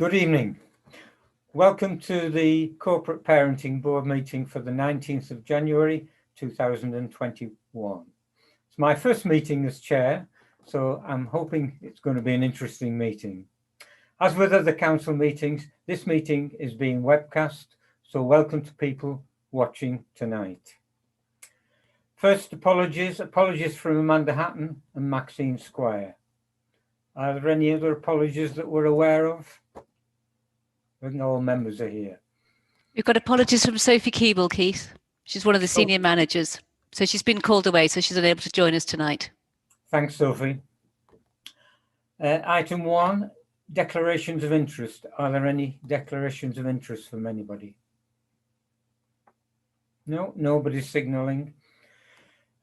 Good evening. Welcome to the Corporate Parenting Board meeting for the 19th of January 2021. It's my first meeting as chair, so I'm hoping it's going to be an interesting meeting. As with other council meetings, this meeting is being webcast, so welcome to people watching tonight. First, apologies from Amanda Hatton and Maxine Squire. Are there any other apologies that we're aware of? I think all members are here. We've got apologies from Sophie Keeble, Keith. She's one of the senior managers. So she's been called away, so she's unable to join us tonight. Thanks, Sophie. Item 1, declarations of interest. Are there any declarations of interest from anybody? No, nobody's signalling.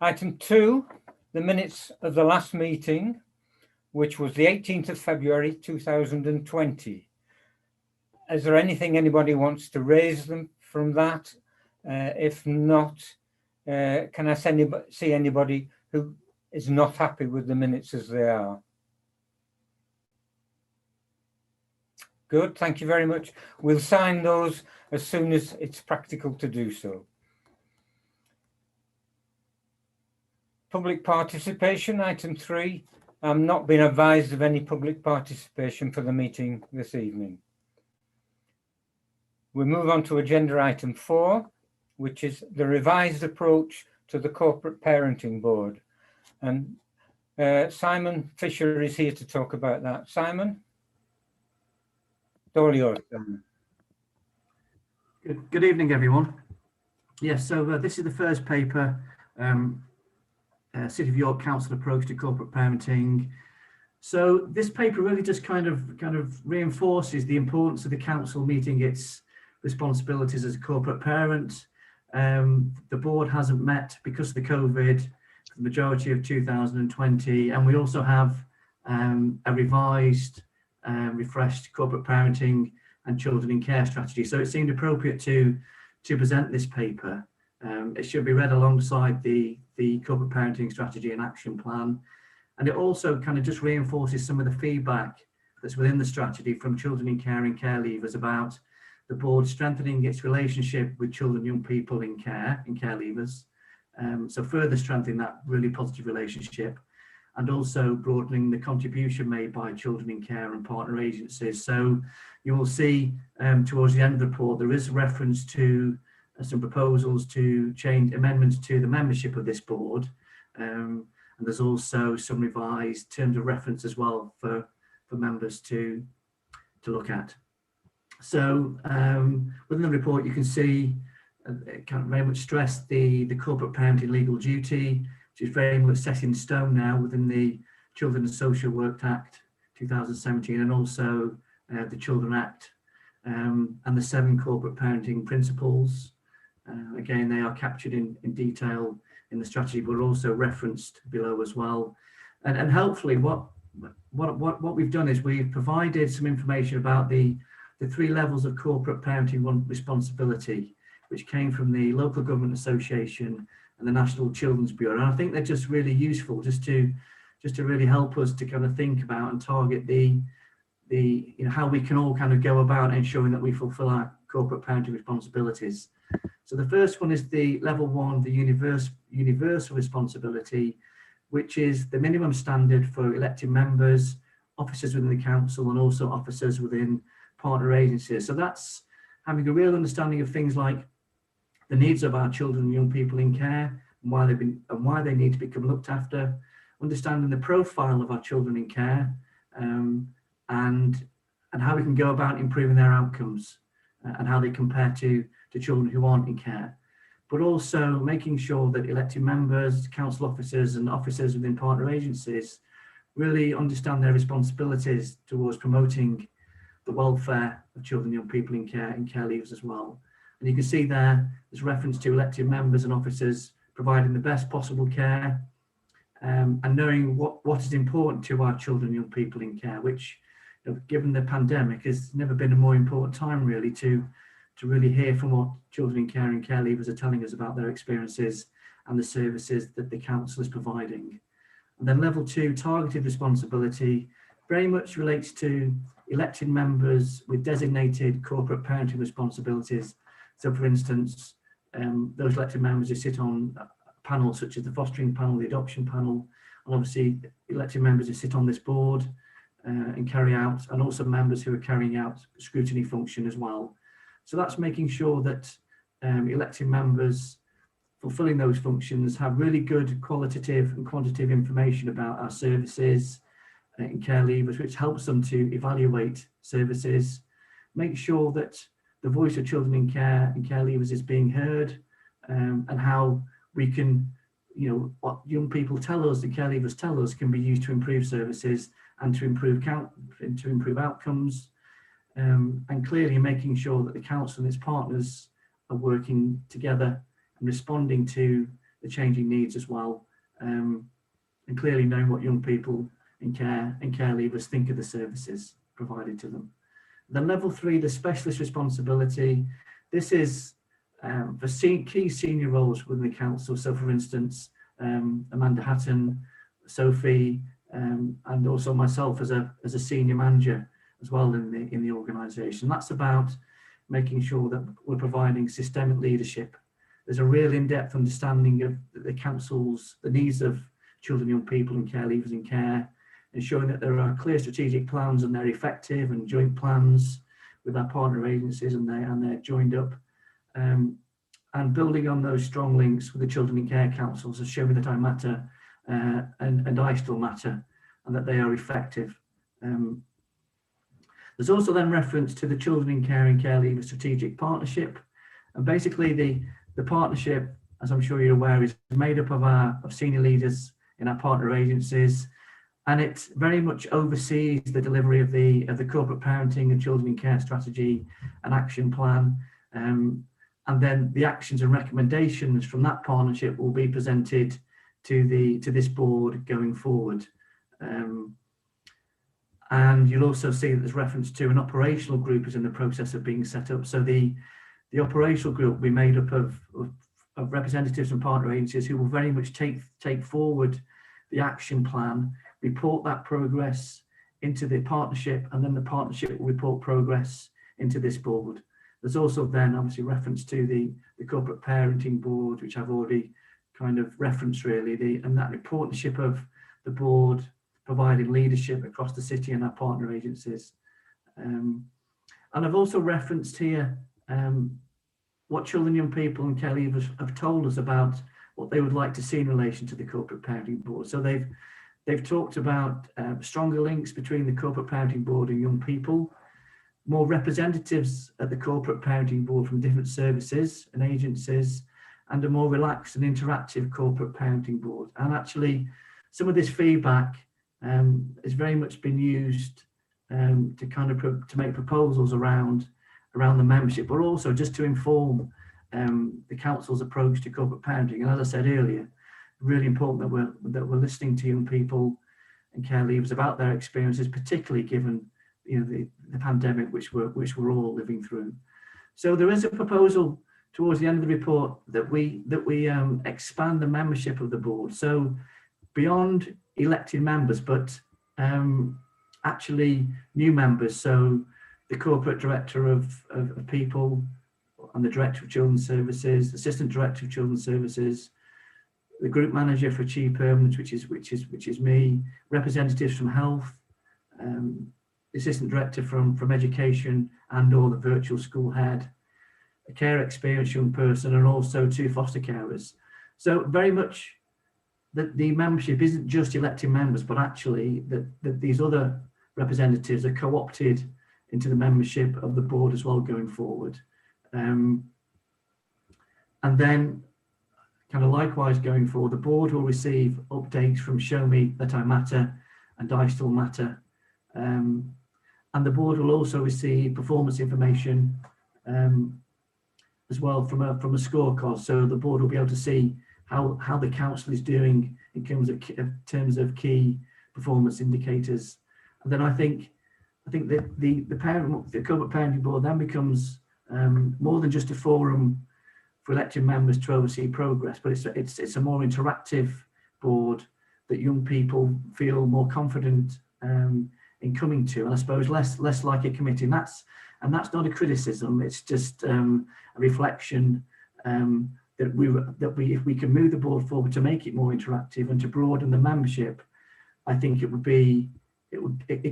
Item 2, the minutes of the last meeting, which was the 18th of February 2020. Is there anything anybody wants to raise them from that? If not, can I see anybody who is not happy with the minutes as they are? Good, thank you very much. We'll sign those as soon as it's practical to do so. Public participation, item 3. I'm not being advised of any public participation for the meeting this evening. We move on to agenda item 4, which is the revised approach to the Corporate Parenting Board. And Simon Fisher is here to talk about that. Simon? All yours. Good evening, everyone. Yes, so this is the first paper, City of York Council Approach to Corporate Parenting. So this paper really just kind of reinforces the importance of the council meeting its responsibilities as a corporate parent. The board hasn't met because of the COVID for the majority of 2020, and we also have a revised, refreshed corporate parenting and children in care strategy. So it seemed appropriate to present this paper. It should be read alongside the corporate parenting strategy and action plan, and it also kind of just reinforces some of the feedback that's within the strategy from children in care and care leavers about the board strengthening its relationship with children and young people in care leavers. So further strengthening that really positive relationship, and also broadening the contribution made by children in care and partner agencies. So you will see towards the end of the report, there is reference to some proposals to change amendments to the membership of this board. And there's also some revised terms of reference as well for members to look at. So within the report, you can see it kind of very much stress the corporate parenting legal duty, which is very much set in stone now within the Children and Social Work Act 2017, and also the Children Act, and the 7 corporate parenting principles. Again, they are captured in detail in the strategy, but also referenced below as well. And helpfully, what we've done is we've provided some information about the 3 levels of corporate parenting responsibility, which came from the Local Government Association and the National Children's Bureau. And I think they're just really useful just to really help us to kind of think about and target the how we can all kind of go about ensuring that we fulfill our corporate parenting responsibilities. So the first one is the level 1, the universal responsibility, which is the minimum standard for elected members, officers within the council, and also officers within partner agencies. So that's having a real understanding of things like the needs of our children and young people in care, and why they need to become looked after, understanding the profile of our children in care, and how we can go about improving their outcomes, and how they compare to children who aren't in care, but also making sure that elected members, council officers and officers within partner agencies really understand their responsibilities towards promoting the welfare of children and young people in care and care leavers as well. And you can see there's reference to elected members and officers providing the best possible care, and knowing what is important to our children and young people in care, which, given the pandemic, has never been a more important time really to really hear from what children in care and care leavers are telling us about their experiences and the services that the council is providing. And then level 2, targeted responsibility, very much relates to elected members with designated corporate parenting responsibilities. So for instance, those elected members who sit on panels such as the fostering panel, the adoption panel, and obviously elected members who sit on this board and carry out, and also members who are carrying out scrutiny function as well. So that's making sure that elected members fulfilling those functions have really good qualitative and quantitative information about our services in care leavers, which helps them to evaluate services, make sure that the voice of children in care and care leavers is being heard, and how we can, what young people tell us, the care leavers tell us, can be used to improve services and to improve outcomes, and clearly making sure that the council and its partners are working together and responding to the changing needs as well, and clearly knowing what young people in care and care leavers think of the services provided to them. The level 3, the specialist responsibility, this is for key senior roles within the council. So for instance, Amanda Hatton, Sophie, and also myself as a senior manager as well in the organisation. That's about making sure that we're providing systemic leadership. There's a real in-depth understanding of the council's, the needs of children, young people and care leavers in care, ensuring that there are clear strategic plans and they're effective, and joint plans with our partner agencies and they're joined up, and building on those strong links with the children in care councils of showing that I matter and I still matter, and that they are effective. There's also then reference to the children in care and care leaver strategic partnership, and basically the partnership, as I'm sure you're aware, is made up of senior leaders in our partner agencies, and it very much oversees the delivery of the corporate parenting and children in care strategy and action plan, and then the actions and recommendations from that partnership will be presented to this board going forward. And you'll also see that there's reference to an operational group is in the process of being set up. So the operational group will be made up of representatives from partner agencies who will very much take forward the action plan, report that progress into the partnership, and then the partnership will report progress into this board. There's also then obviously reference to the corporate parenting board, which I've already kind of referenced really, and that partnership of the board providing leadership across the city and our partner agencies. And I've also referenced here what children, young people and care leavers have told us about what they would like to see in relation to the corporate parenting board. So they've talked about stronger links between the corporate parenting board and young people, more representatives at the corporate parenting board from different services and agencies, and a more relaxed and interactive corporate parenting board. And actually some of this feedback has very much been used to kind of to make proposals around the membership, but also just to inform the council's approach to corporate parenting. And as I said earlier, really important that we're listening to young people and care leavers about their experiences, particularly given the pandemic which we're all living through. So there is a proposal towards the end of the report that we expand the membership of the board. So beyond elected members, but actually new members. So the corporate director of people and the director of children's services, assistant director of children's services, the group manager for Chief Permanent, which is me, representatives from health, the assistant director from education and or the virtual school head, a care experienced young person, and also 2 foster carers. So very much that the membership isn't just elected members, but actually that these other representatives are co-opted into the membership of the board as well going forward. And then kind of likewise going forward, the board will receive updates from Show Me That I Matter and I Still Matter. And the board will also receive performance information as well from a scorecard. So the board will be able to see how the council is doing in terms of key performance indicators. And then I think that the corporate parenting board then becomes more than just a forum for elected members to oversee progress, but it's a more interactive board that young people feel more confident in coming to, and I suppose less like a committee. And that's not a criticism. It's just a reflection that we if we can move the board forward to make it more interactive and to broaden the membership, I think it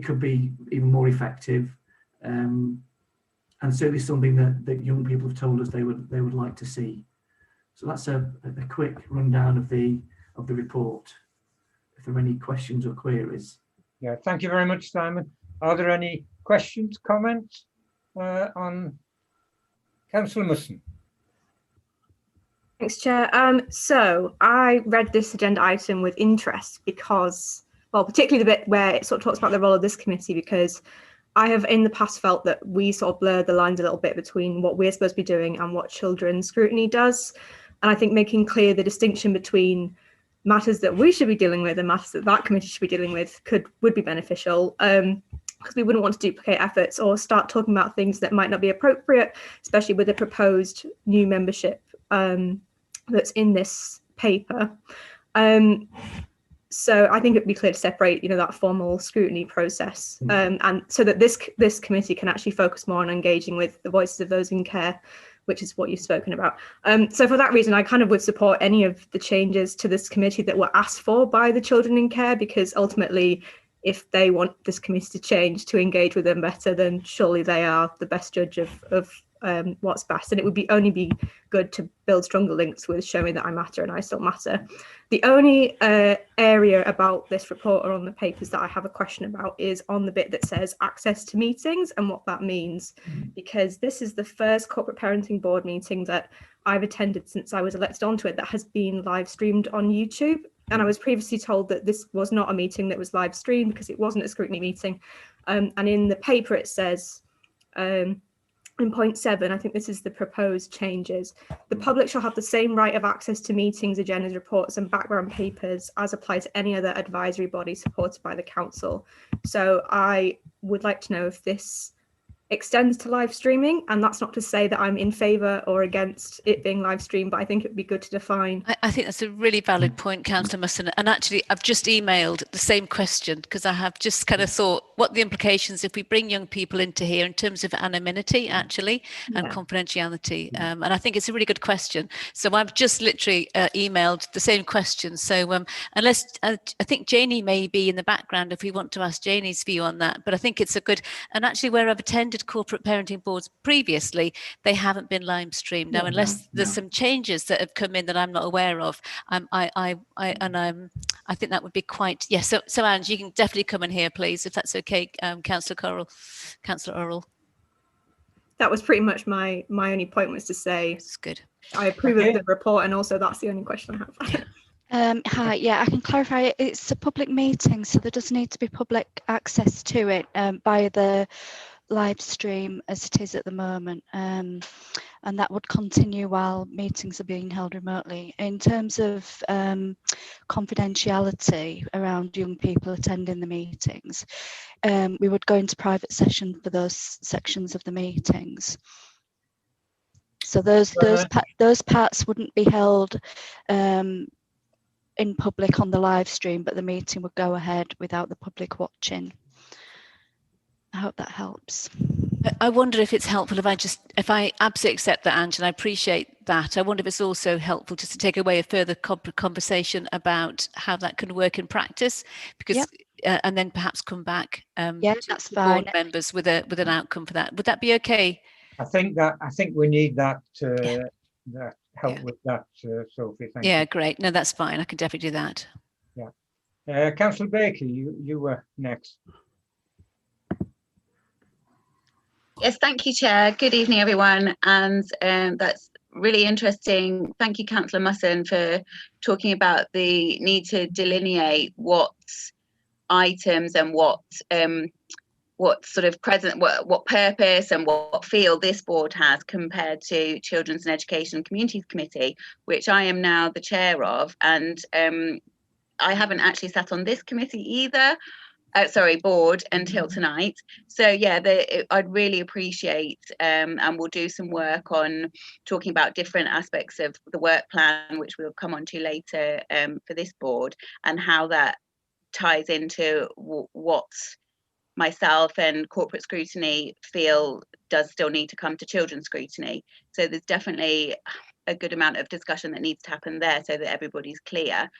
could be even more effective. And certainly something that young people have told us they would like to see. So that's a quick rundown of the report. If there are any questions or queries. Yeah, thank you very much, Simon. Are there any questions, comments on Councillor Musson? Thanks, Chair. So I read this agenda item with interest because, well, particularly the bit where it sort of talks about the role of this committee, because I have in the past felt that we sort of blur the lines a little bit between what we're supposed to be doing and what children's scrutiny does. And I think making clear the distinction between matters that we should be dealing with and matters that committee should be dealing with would be beneficial. Because we wouldn't want to duplicate efforts or start talking about things that might not be appropriate, especially with the proposed new membership that's in this paper. So I think it'd be clear to separate, that formal scrutiny process, and so that this committee can actually focus more on engaging with the voices of those in care, which is what you've spoken about. So for that reason, I kind of would support any of the changes to this committee that were asked for by the children in care, because ultimately, if they want this committee to change to engage with them better, then surely they are the best judge of what's best. And it would only be good to build stronger links with showing that I matter and I still matter. The only area about this report or on the papers that I have a question about is on the bit that says access to meetings and what that means, because this is the first corporate parenting board meeting that I've attended since I was elected onto it that has been live streamed on YouTube. And I was previously told that this was not a meeting that was live streamed because it wasn't a scrutiny meeting. And in the paper it says, in point 7, I think this is the proposed changes. The public shall have the same right of access to meetings, agendas, reports and background papers as apply to any other advisory body supported by the council. So I would like to know if this extends to live streaming, and that's not to say that I'm in favour or against it being live streamed, but I think it would be good to define. I think that's a really valid point, Councillor Musson. And actually, I've just emailed the same question because I have just kind of thought what the implications if we bring young people into here in terms of anonymity, actually, and confidentiality. And I think it's a really good question. So I've just literally emailed the same question. So unless I think Janie may be in the background if we want to ask Janie's view on that. But I think it's a good, and actually where I've attended corporate parenting boards previously, they haven't been live streamed. Now, unless there's some changes that have come in that I'm not aware of, I think that would be quite, yes. So Ange, you can definitely come in here, please, if that's okay, Councillor Earl. That was pretty much my only point, was to say it's good. I approve of the report, and also that's the only question I have. Hi, yeah, I can clarify. It's a public meeting, so there does need to be public access to it by the live stream as it is at the moment, and that would continue while meetings are being held remotely. In terms of confidentiality around young people attending the meetings, we would go into private session for those sections of the meetings. So those parts wouldn't be held in public on the live stream, but the meeting would go ahead without the public watching. I hope that helps. I wonder if it's helpful if I absolutely accept that, Ange, and I appreciate that. I wonder if it's also helpful just to take away a further conversation about how that can work in practice, because and then perhaps come back to that's board fine. members with an outcome for that. Would that be okay? I think we need that that help with that, Sophie. Thank you. Great. No, that's fine. I can definitely do that. Yeah. Councillor Baker, you were next. Yes, thank you, Chair. Good evening, everyone. And that's really interesting. Thank you, Councillor Musson, for talking about the need to delineate what items and what sort of what purpose and what feel this board has compared to Children's and Education and Communities Committee, which I am now the chair of. And I haven't actually sat on this committee either. Board until tonight. So yeah, I'd really appreciate and we'll do some work on talking about different aspects of the work plan, which we'll come on to later for this board, and how that ties into what myself and corporate scrutiny feel does still need to come to children's scrutiny. So there's definitely a good amount of discussion that needs to happen there so that everybody's clear.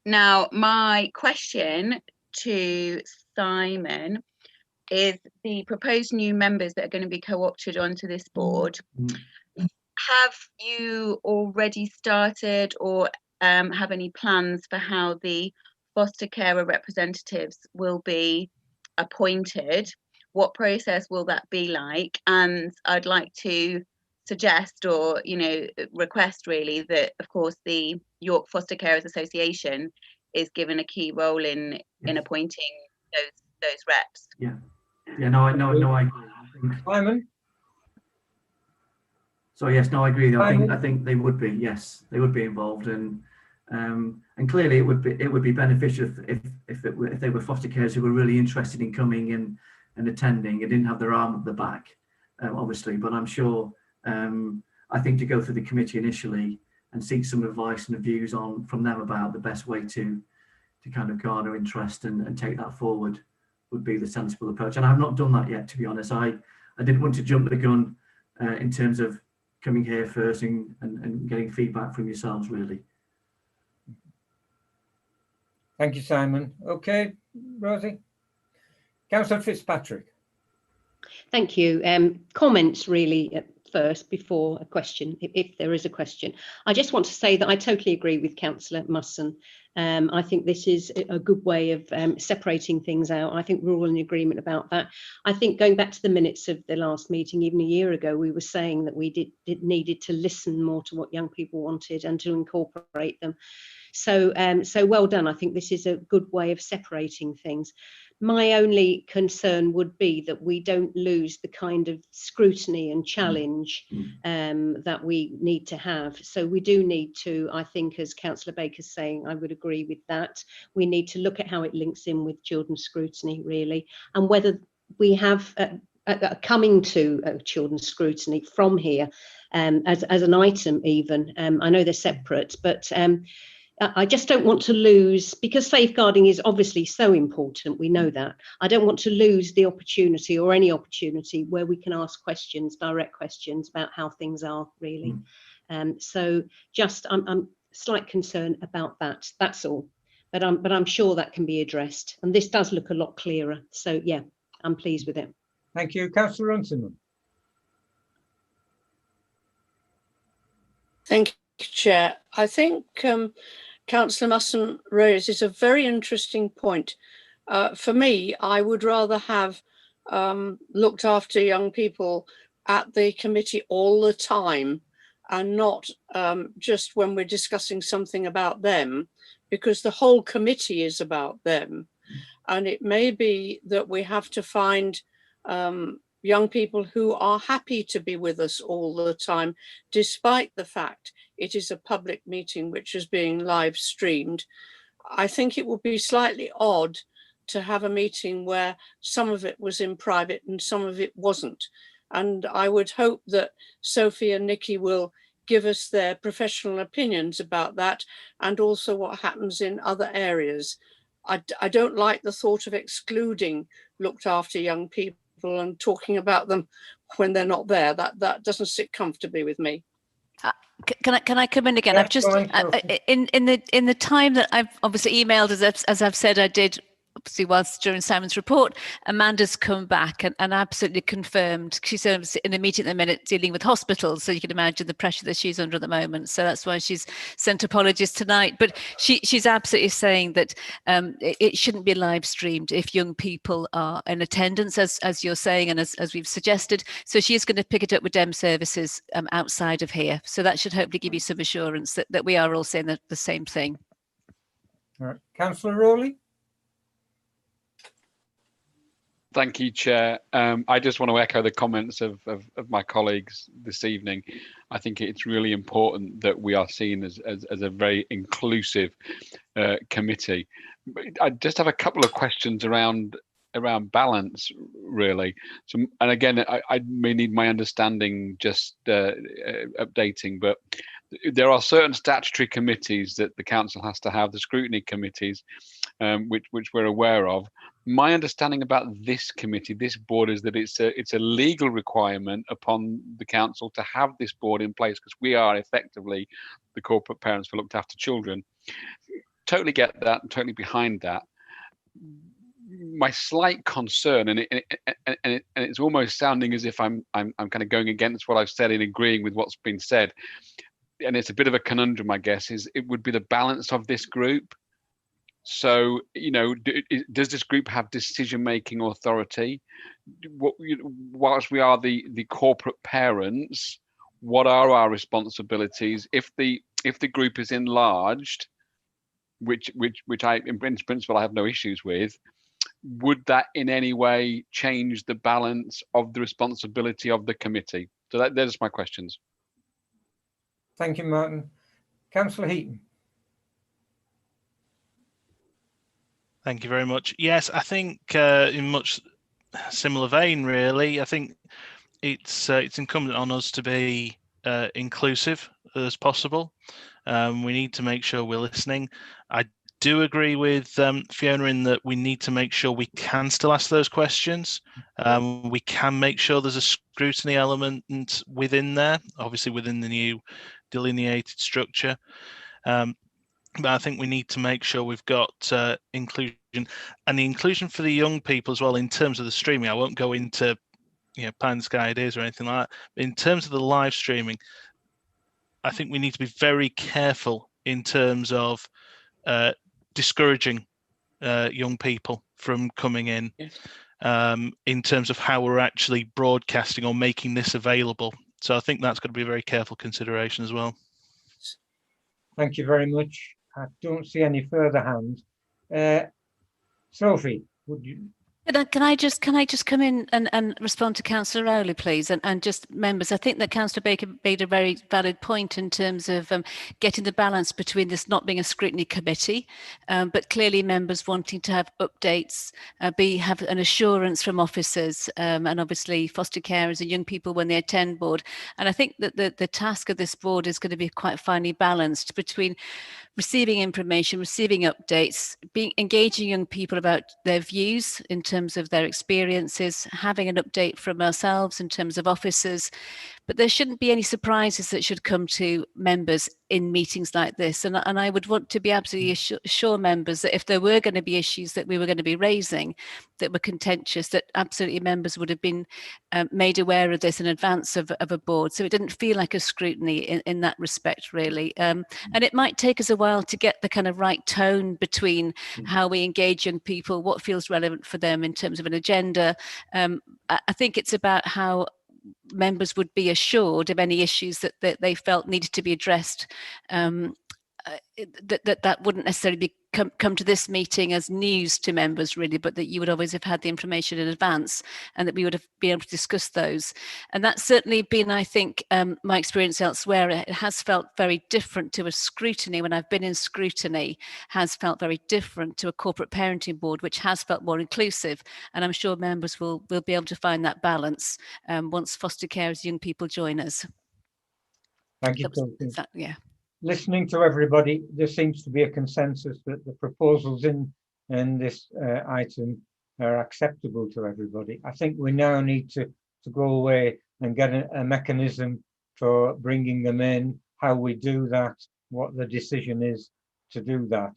Now, my question to Simon is the proposed new members that are going to be co-opted onto this board. Have you already started or have any plans for how the foster carer representatives will be appointed? What process will that be like? And I'd like to suggest or request really that of course the York Foster Carers Association is given a key role in appointing those reps. No, I agree. Simon? So yes, no, I agree. I think they would be, yes, they would be involved, and clearly it would be beneficial if they were foster carers who were really interested in coming and attending and didn't have their arm at the back, obviously. But I'm sure I think to go through the committee initially and seek some advice and views from them about the best way to kind of garner interest and take that forward would be the sensible approach. And I've not done that yet, to be honest. I didn't want to jump the gun in terms of coming here first and getting feedback from yourselves, really. Thank you, Simon. Okay, Rosie. Councillor Fitzpatrick. Thank you. Comments really at first before a question, if there is a question. I just want to say that I totally agree with Councillor Musson. I think this is a good way of separating things out. I think we're all in agreement about that. I think going back to the minutes of the last meeting, even a year ago, we were saying that we needed to listen more to what young people wanted and to incorporate them. So well done. I think this is a good way of separating things. My only concern would be that we don't lose the kind of scrutiny and challenge that we need to have. So we do need to, I think, as Councillor Baker's saying, I would agree with that. We need to look at how it links in with children's scrutiny, really, and whether we have coming to children's scrutiny from here as an item even. I know they're separate, but I just don't want to lose, because safeguarding is obviously so important, we know that. I don't want to lose the opportunity or any opportunity where we can ask questions, direct questions about how things are really. So just I'm slight concern about that, that's all. But I'm sure that can be addressed. And this does look a lot clearer. So yeah, I'm pleased with it. Thank you. Councillor Runciman. Thank you, Chair. I think Councillor Musson raises a very interesting point. For me, I would rather have looked after young people at the committee all the time and not just when we're discussing something about them, because the whole committee is about them. And it may be that we have to find young people who are happy to be with us all the time, despite the fact it is a public meeting which is being live streamed. I think it would be slightly odd to have a meeting where some of it was in private and some of it wasn't. And I would hope that Sophie and Nikki will give us their professional opinions about that, and also what happens in other areas. I don't like the thought of excluding looked after young people and talking about them when they're not there. That doesn't sit comfortably with me. Can I come in again? Yeah, I've just in the time that I've obviously emailed, as I've said I did obviously whilst during Simon's report, Amanda's come back and absolutely confirmed. She's in a meeting at the minute dealing with hospitals, so you can imagine the pressure that she's under at the moment. So that's why she's sent apologies tonight. But she's absolutely saying that it shouldn't be live streamed if young people are in attendance, as you're saying, and as we've suggested. So she is going to pick it up with Dem Services outside of here. So that should hopefully give you some assurance that we are all saying the same thing. All right, Councillor Rowley. Thank you, Chair. I just want to echo the comments of my colleagues this evening. I think it's really important that we are seen as a very inclusive committee. I just have a couple of questions around balance, really. So, and again, I may need my understanding just updating, but there are certain statutory committees that the council has to have, the scrutiny committees, which we're aware of. My understanding about this committee, this board, is that it's a legal requirement upon the council to have this board in place, because we are effectively the corporate parents for looked after children. Totally get that, and totally behind that. My slight concern, and it's almost sounding as if I'm kind of going against what I've said in agreeing with what's been said, and it's a bit of a conundrum, I guess, is it would be the balance of this group. So, you know, does this group have decision-making authority? Whilst we are the corporate parents, what are our responsibilities if the group is enlarged, which I, in principle, I have no issues with? Would that in any way change the balance of the responsibility of the committee? So there's my questions. Thank you, Martin. Councillor Heaton. Thank you very much. Yes, I think in much similar vein, really, I think it's incumbent on us to be inclusive as possible. We need to make sure we're listening. I do agree with Fiona in that we need to make sure we can still ask those questions. We can make sure there's a scrutiny element within there, obviously within the new delineated structure. But I think we need to make sure we've got inclusion, and the inclusion for the young people as well in terms of the streaming. I won't go into pie in the sky ideas or anything like that. In terms of the live streaming, I think we need to be very careful in terms of discouraging young people from coming in terms of how we're actually broadcasting or making this available. So I think that's got to be a very careful consideration as well. Thank you very much. I don't see any further hands. Sophie, would you? Can I just come in and respond to Councillor Rowley, please, and just members. I think that Councillor Baker made a very valid point in terms of getting the balance between this not being a scrutiny committee, but clearly members wanting to have updates, have an assurance from officers, and obviously foster carers and young people when they attend board. And I think that the task of this board is going to be quite finely balanced between receiving information, receiving updates, engaging young people about their views in terms of their experiences, having an update from ourselves in terms of officers. But there shouldn't be any surprises that should come to members in meetings like this. And I would want to be absolutely assure members that if there were going to be issues that we were going to be raising that were contentious, that absolutely members would have been made aware of this in advance of a board. So it didn't feel like a scrutiny in that respect, really. And it might take us a while to get the kind of right tone between how we engage young people, what feels relevant for them in terms of an agenda. I think it's about how members would be assured of any issues that they felt needed to be addressed, that wouldn't necessarily come to this meeting as news to members, really, but that you would always have had the information in advance and that we would have been able to discuss those. And that's certainly been, I think, my experience elsewhere. It has felt very different to a scrutiny. When I've been in scrutiny, has felt very different to a corporate parenting board, which has felt more inclusive. And I'm sure members will be able to find that balance once foster carers, young people join us. Thank you. Yeah. Listening to everybody, there seems to be a consensus that the proposals in this item are acceptable to everybody. I think we now need to go away and get a mechanism for bringing them in, how we do that, what the decision is to do that.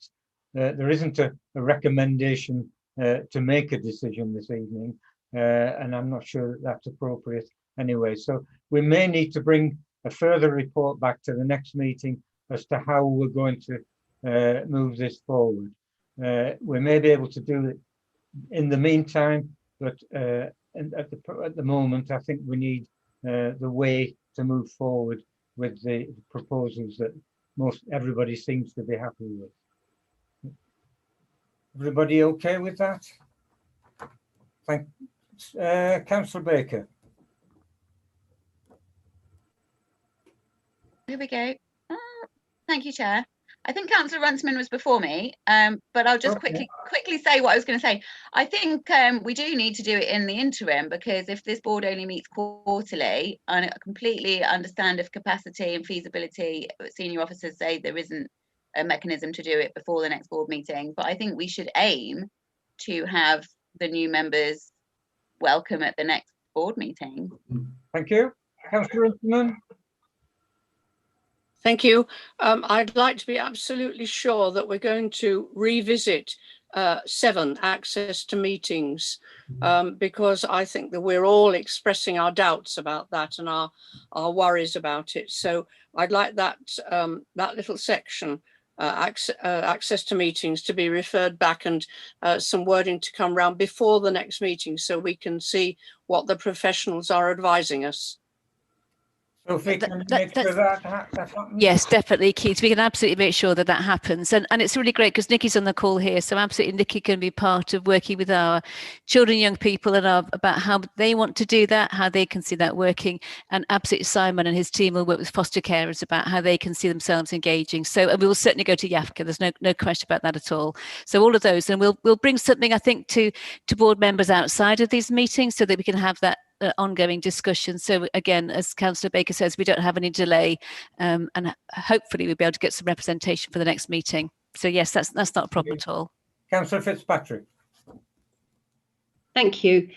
There isn't a recommendation to make a decision this evening, and I'm not sure that that's appropriate anyway. So we may need to bring a further report back to the next meeting as to how we're going to move this forward. We may be able to do it in the meantime, but at the moment, I think we need the way to move forward with the proposals that everybody seems to be happy with. Everybody okay with that? Thank Councillor Baker. Here we go. Thank you, Chair. I think Councillor Runciman was before me, but I'll just quickly say what I was going to say. I think we do need to do it in the interim, because if this board only meets quarterly, and I completely understand if capacity and feasibility senior officers say there isn't a mechanism to do it before the next board meeting, but I think we should aim to have the new members welcome at the next board meeting. Thank you. Councillor Inman. Thank you. I'd like to be absolutely sure that we're going to revisit 7, access to meetings, because I think that we're all expressing our doubts about that and our worries about it. So I'd like that that little section, access to meetings, to be referred back, and some wording to come round before the next meeting so we can see what the professionals are advising us. Sophie, can you make sure that happens? Yes, definitely, Keith. We can absolutely make sure that that happens. And it's really great because Nikki's on the call here. So absolutely, Nikki can be part of working with our children, young people, and about how they want to do that, how they can see that working. And absolutely, Simon and his team will work with foster carers about how they can see themselves engaging. So, and we will certainly go to YAFCA. There's no question about that at all. So all of those, and we'll bring something, I think, to board members outside of these meetings so that we can have that ongoing discussion. So again, as Councillor Baker says, we don't have any delay, and hopefully we'll be able to get some representation for the next meeting. So yes, that's not a problem at all. Councillor Fitzpatrick. Thank you.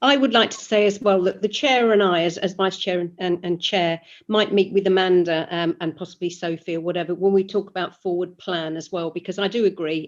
I would like to say as well that the chair and I, as vice chair and chair, might meet with Amanda and possibly Sophie or whatever when we talk about forward plan as well, because I do agree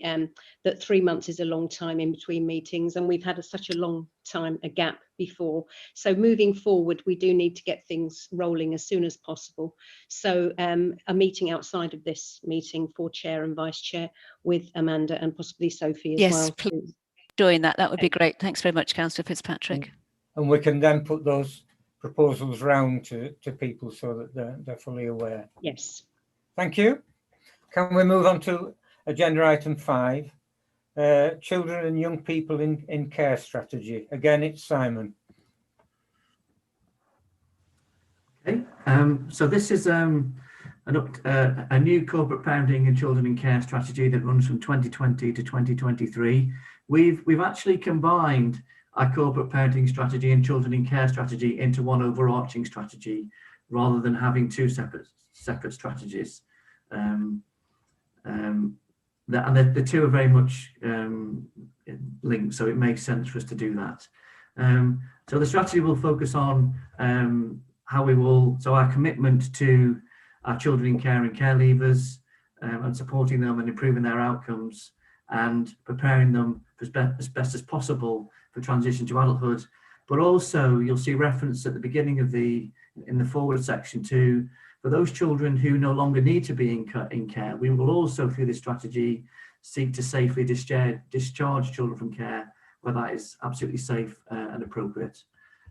that 3 months is a long time in between meetings, and we've had such a long time, a gap before. So moving forward, we do need to get things rolling as soon as possible. So a meeting outside of this meeting for chair and vice chair with Amanda and possibly Sophie as well. Yes, please join that. That would be great. Thanks very much, Councillor Fitzpatrick. And we can then put those proposals round to people so that they're fully aware. Yes. Thank you. Can we move on to agenda item 5, children and young people in care strategy? Again, it's Simon. Okay, so this is a new corporate parenting and children in care strategy that runs from 2020 to 2023. We've actually combined our corporate parenting strategy and children in care strategy into one overarching strategy, rather than having 2 separate strategies. And the 2 are very much linked, so it makes sense for us to do that. So the strategy will focus on our commitment to our children in care and care leavers, and supporting them and improving their outcomes and preparing them as best as possible for transition to adulthood. But also you'll see reference at the beginning of in the forward section to, for those children who no longer need to be in care, we will also through this strategy seek to safely discharge children from care where that is absolutely safe and appropriate.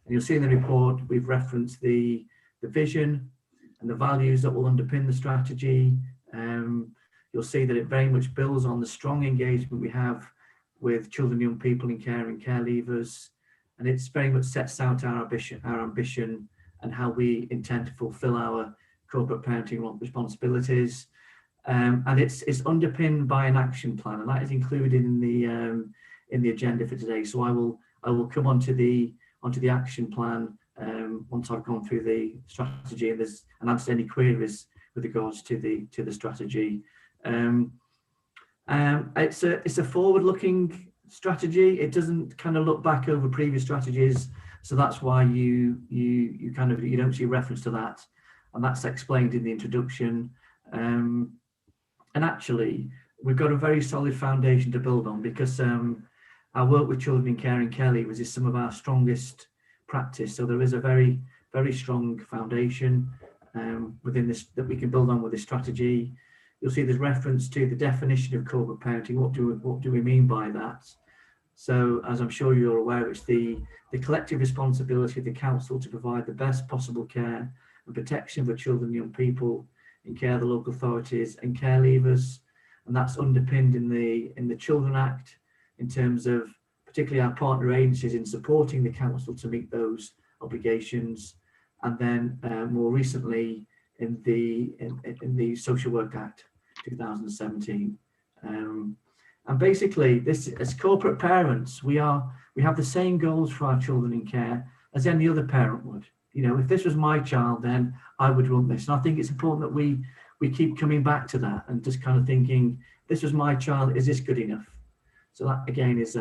And you'll see in the report we've referenced the vision and the values that will underpin the strategy. You'll see that it very much builds on the strong engagement we have with children, young people in care and care leavers, and it's very much sets out our ambition and how we intend to fulfil our corporate parenting responsibilities. And it's underpinned by an action plan, and that is included in the agenda for today. So I will come onto the action plan once I've gone through the strategy and answered any queries with regards to the strategy. It's a forward-looking strategy. It doesn't kind of look back over previous strategies, so that's why you don't see reference to that, and that's explained in the introduction. And actually, we've got a very solid foundation to build on, because our work with children in care and care leavers is some of our strongest practice. So there is a very, very strong foundation within this that we can build on with this strategy. You'll see there's reference to the definition of corporate parenting. What do we mean by that? So as I'm sure you're aware, it's the collective responsibility of the council to provide the best possible care and protection for children and young people in care of the local authorities and care leavers. And that's underpinned in the Children Act in terms of particularly our partner agencies in supporting the council to meet those obligations. And then more recently in the Social Work Act 2017. And basically this, as corporate parents, we have the same goals for our children in care as any other parent would. You know, if this was my child, then I would run this. And I think it's important that we keep coming back to that and just kind of thinking, this was my child, is this good enough? So that again is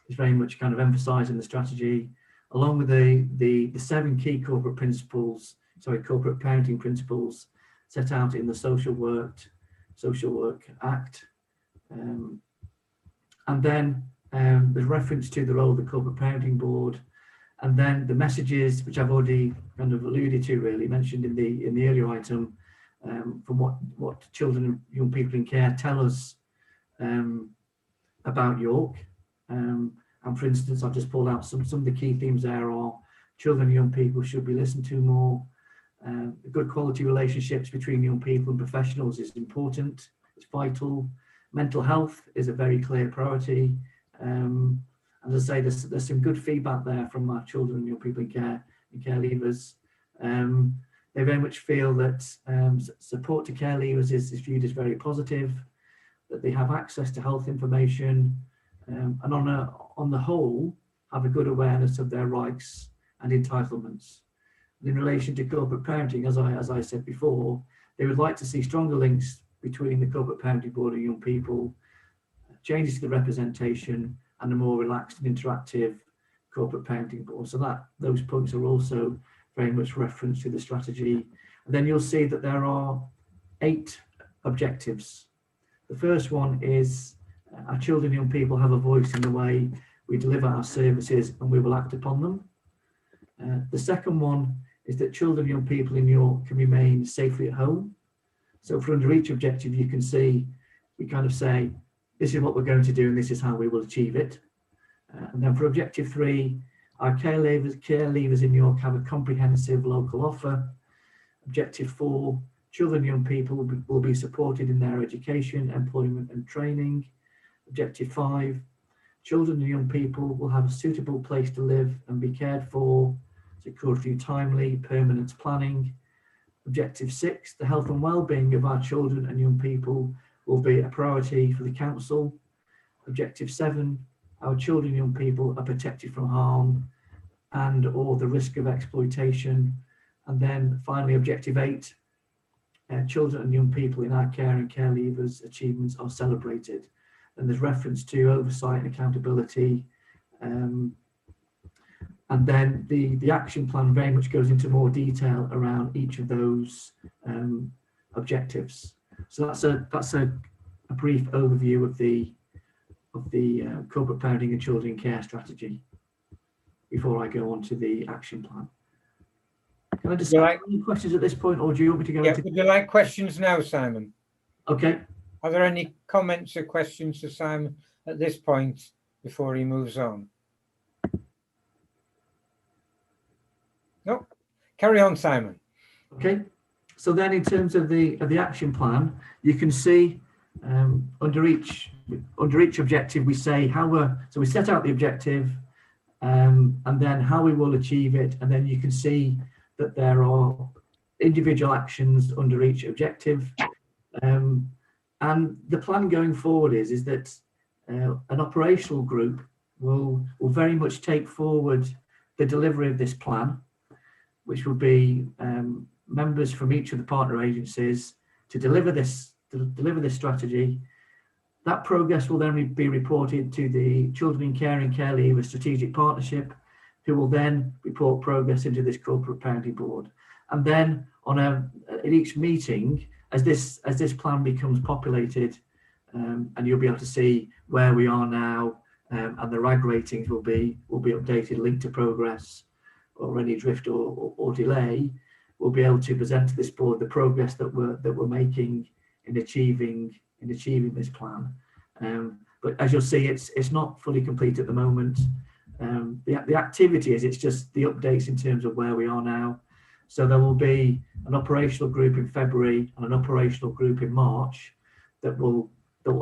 is very much kind of emphasised in the strategy, along with the 7 key corporate parenting principles set out in the Social Work Act. And then there's reference to the role of the Corporate Parenting Board, and then the messages which I've already kind of alluded to, really mentioned in the earlier item, from what children and young people in care tell us about York. And for instance, I've just pulled out some of the key themes there are children and young people should be listened to more. Good quality relationships between young people and professionals is important, it's vital. Mental health is a very clear priority. As I say, there's some good feedback there from our children and young people in care leavers. They very much feel that support to care leavers is viewed as very positive, that they have access to health information, and on the whole, have a good awareness of their rights and entitlements. In relation to corporate parenting, as I said before, they would like to see stronger links between the Corporate Parenting Board and young people, changes to the representation, and a more relaxed and interactive Corporate Parenting Board. So that those points are also very much referenced to the strategy. And then you'll see that there are 8 objectives. The first one is our children and young people have a voice in the way we deliver our services, and we will act upon them. The second one is that children and young people in York can remain safely at home. So for under each objective, you can see we kind of say, this is what we're going to do and this is how we will achieve it. And then for objective 3, our care leavers in York have a comprehensive local offer. Objective 4, children and young people will be supported in their education, employment and training. Objective 5, children and young people will have a suitable place to live and be cared for, secured through timely, permanent planning. Objective 6, the health and well-being of our children and young people will be a priority for the council. Objective 7, our children and young people are protected from harm and or the risk of exploitation. And then finally, objective 8, children and young people in our care and care leavers achievements are celebrated. And there's reference to oversight and accountability. And then the action plan very much goes into more detail around each of those objectives. So that's a brief overview of the corporate parenting and children in care strategy before I go on to the action plan. Can I just ask any questions at this point, or do you want me to go into? Would you like questions now, Simon? Okay. Are there any comments or questions to Simon at this point before he moves on? No. Carry on, Simon. Okay. So then, in terms of the action plan, you can see under each objective we say how we set out the objective, and then how we will achieve it, and then you can see that there are individual actions under each objective, and the plan going forward is that an operational group will very much take forward the delivery of this plan, which will be members from each of the partner agencies to deliver this strategy. That progress will then be reported to the Children in Care and Care Leaver Strategic Partnership, who will then report progress into this Corporate Parenting Board. And then in each meeting, as this plan becomes populated, and you'll be able to see where we are now, and the RAG ratings will be updated, linked to progress or any drift or delay. We'll be able to present to this board the progress that we're making in achieving this plan. But as you'll see, it's not fully complete at the moment. The activity it's just the updates in terms of where we are now. So there will be an operational group in February and an operational group in March that will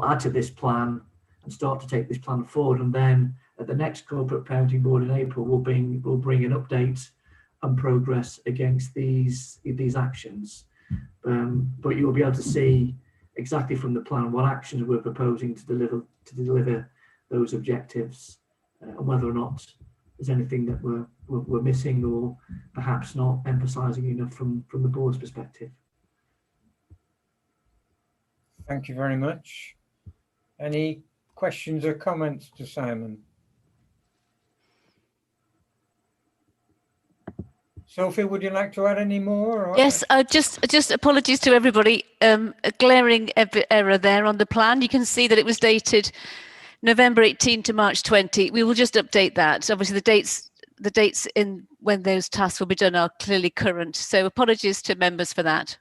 add to this plan and start to take this plan forward. And then at the next Corporate Parenting Board in April, we'll bring an update and progress against these actions. But you'll be able to see exactly from the plan what actions we're proposing to deliver those objectives, and whether or not there's anything that we're missing or perhaps not emphasising enough from the board's perspective. Thank you very much. Any questions or comments to Simon? Sophie, would you like to add any more? Or? Yes, just apologies to everybody. A glaring error there on the plan. You can see that it was dated November 18 to March 20. We will just update that. Obviously, the dates in when those tasks will be done are clearly current. So apologies to members for that.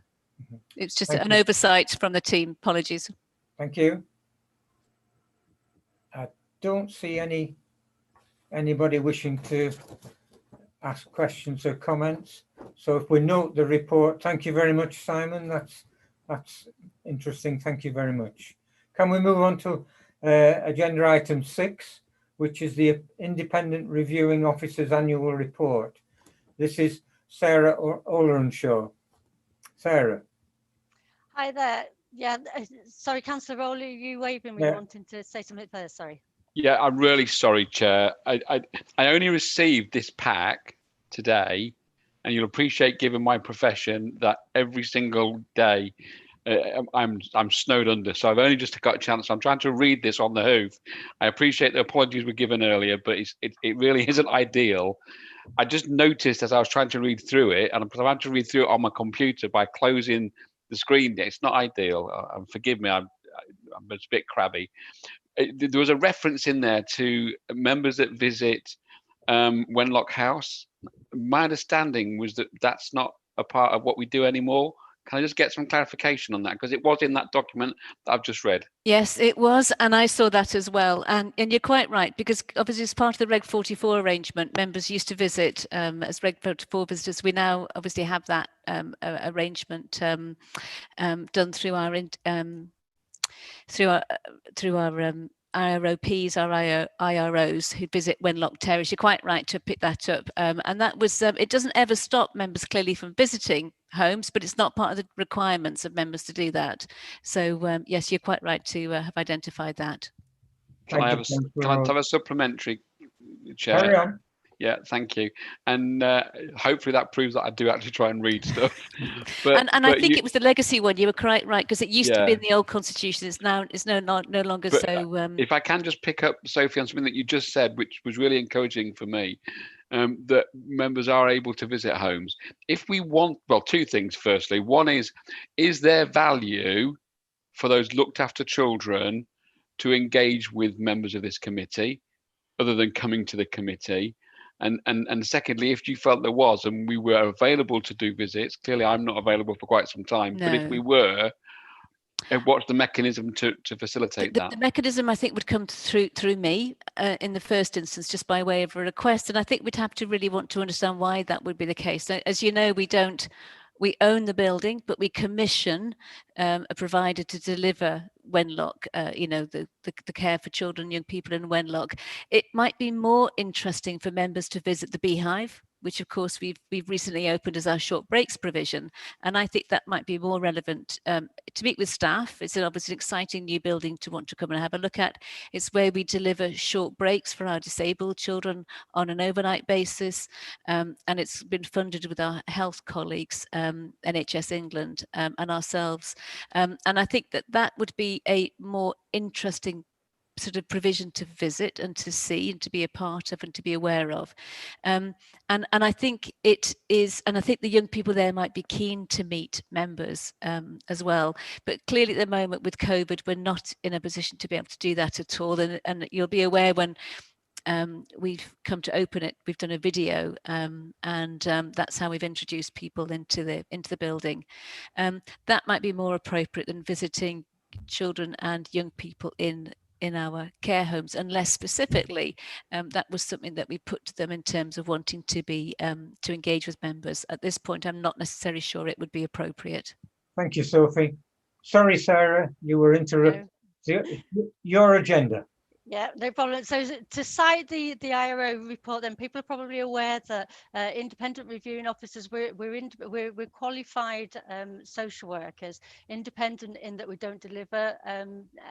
It's just an oversight from the team. Apologies. Thank you. I don't see anybody wishing to ask questions or comments. So if we note the report, thank you very much, Simon. That's interesting. Thank you very much. Can we move on to agenda item 6, which is the Independent Reviewing Officer's Annual Report. This is Sarah Olrenshaw. Sarah. Hi there. Yeah, sorry, Councillor Rowley, you waving me wanting to say something first, sorry. Yeah, I'm really sorry, Chair. I only received this pack today, and you'll appreciate, given my profession, that every single day I'm snowed under. So I've only just got a chance. I'm trying to read this on the hoof. I appreciate the apologies were given earlier, but it really isn't ideal. I just noticed as I was trying to read through it, and I'm trying to read through it on my computer by closing the screen. It's not ideal. Forgive me, I'm a bit crabby. There was a reference in there to members that visit Wenlock House. My understanding was that that's not a part of what we do anymore. Can I just get some clarification on that? Because it was in that document that I've just read. Yes, it was, and I saw that as well. And you're quite right, because obviously as part of the Reg 44 arrangement, members used to visit as Reg 44 visitors. We now obviously have that arrangement done through our IROPs, our IROs who visit Wenlock Terrace. You're quite right to pick that up. And that was, it doesn't ever stop members clearly from visiting homes, but it's not part of the requirements of members to do that. So yes, you're quite right to have identified that. Can I have a supplementary, Chair? Carry on. Yeah, thank you. And hopefully that proves that I do actually try and read stuff. But I think it was the legacy one. You were quite right, because it used to be in the old constitution. It's no longer so. If I can just pick up, Sophie, on something that you just said, which was really encouraging for me, that members are able to visit homes. If we want, well, two things. Firstly, one is there value for those looked after children to engage with members of this committee, other than coming to the committee? And secondly, if you felt there was, and we were available to do visits, clearly I'm not available for quite some time, but if we were, what's the mechanism to facilitate that? The mechanism, I think, would come through me in the first instance, just by way of a request. And I think we'd have to really want to understand why that would be the case. So, as you know, we own the building, but we commission a provider to deliver Wenlock, the care for children and young people in Wenlock. It might be more interesting for members to visit the Beehive, which of course we've recently opened as our short breaks provision. And I think that might be more relevant to meet with staff. It's obviously an exciting new building to want to come and have a look at. It's where we deliver short breaks for our disabled children on an overnight basis. And it's been funded with our health colleagues, NHS England and ourselves. And I think that would be a more interesting sort of provision to visit and to see and to be a part of and to be aware of. And I think it is, and I think the young people there might be keen to meet members as well. But clearly at the moment with COVID, we're not in a position to be able to do that at all. And you'll be aware when we've come to open it, we've done a video and that's how we've introduced people into the building. That might be more appropriate than visiting children and young people in our care homes, unless specifically that was something that we put to them in terms of wanting to be to engage with members. At this point, I'm not necessarily sure it would be appropriate. Thank you, Sophie. Sorry, Sarah, you were interrupted. Your agenda. Yeah, no problem. So to cite the IRO report, then people are probably aware that independent reviewing officers, we're qualified social workers, independent in that we don't deliver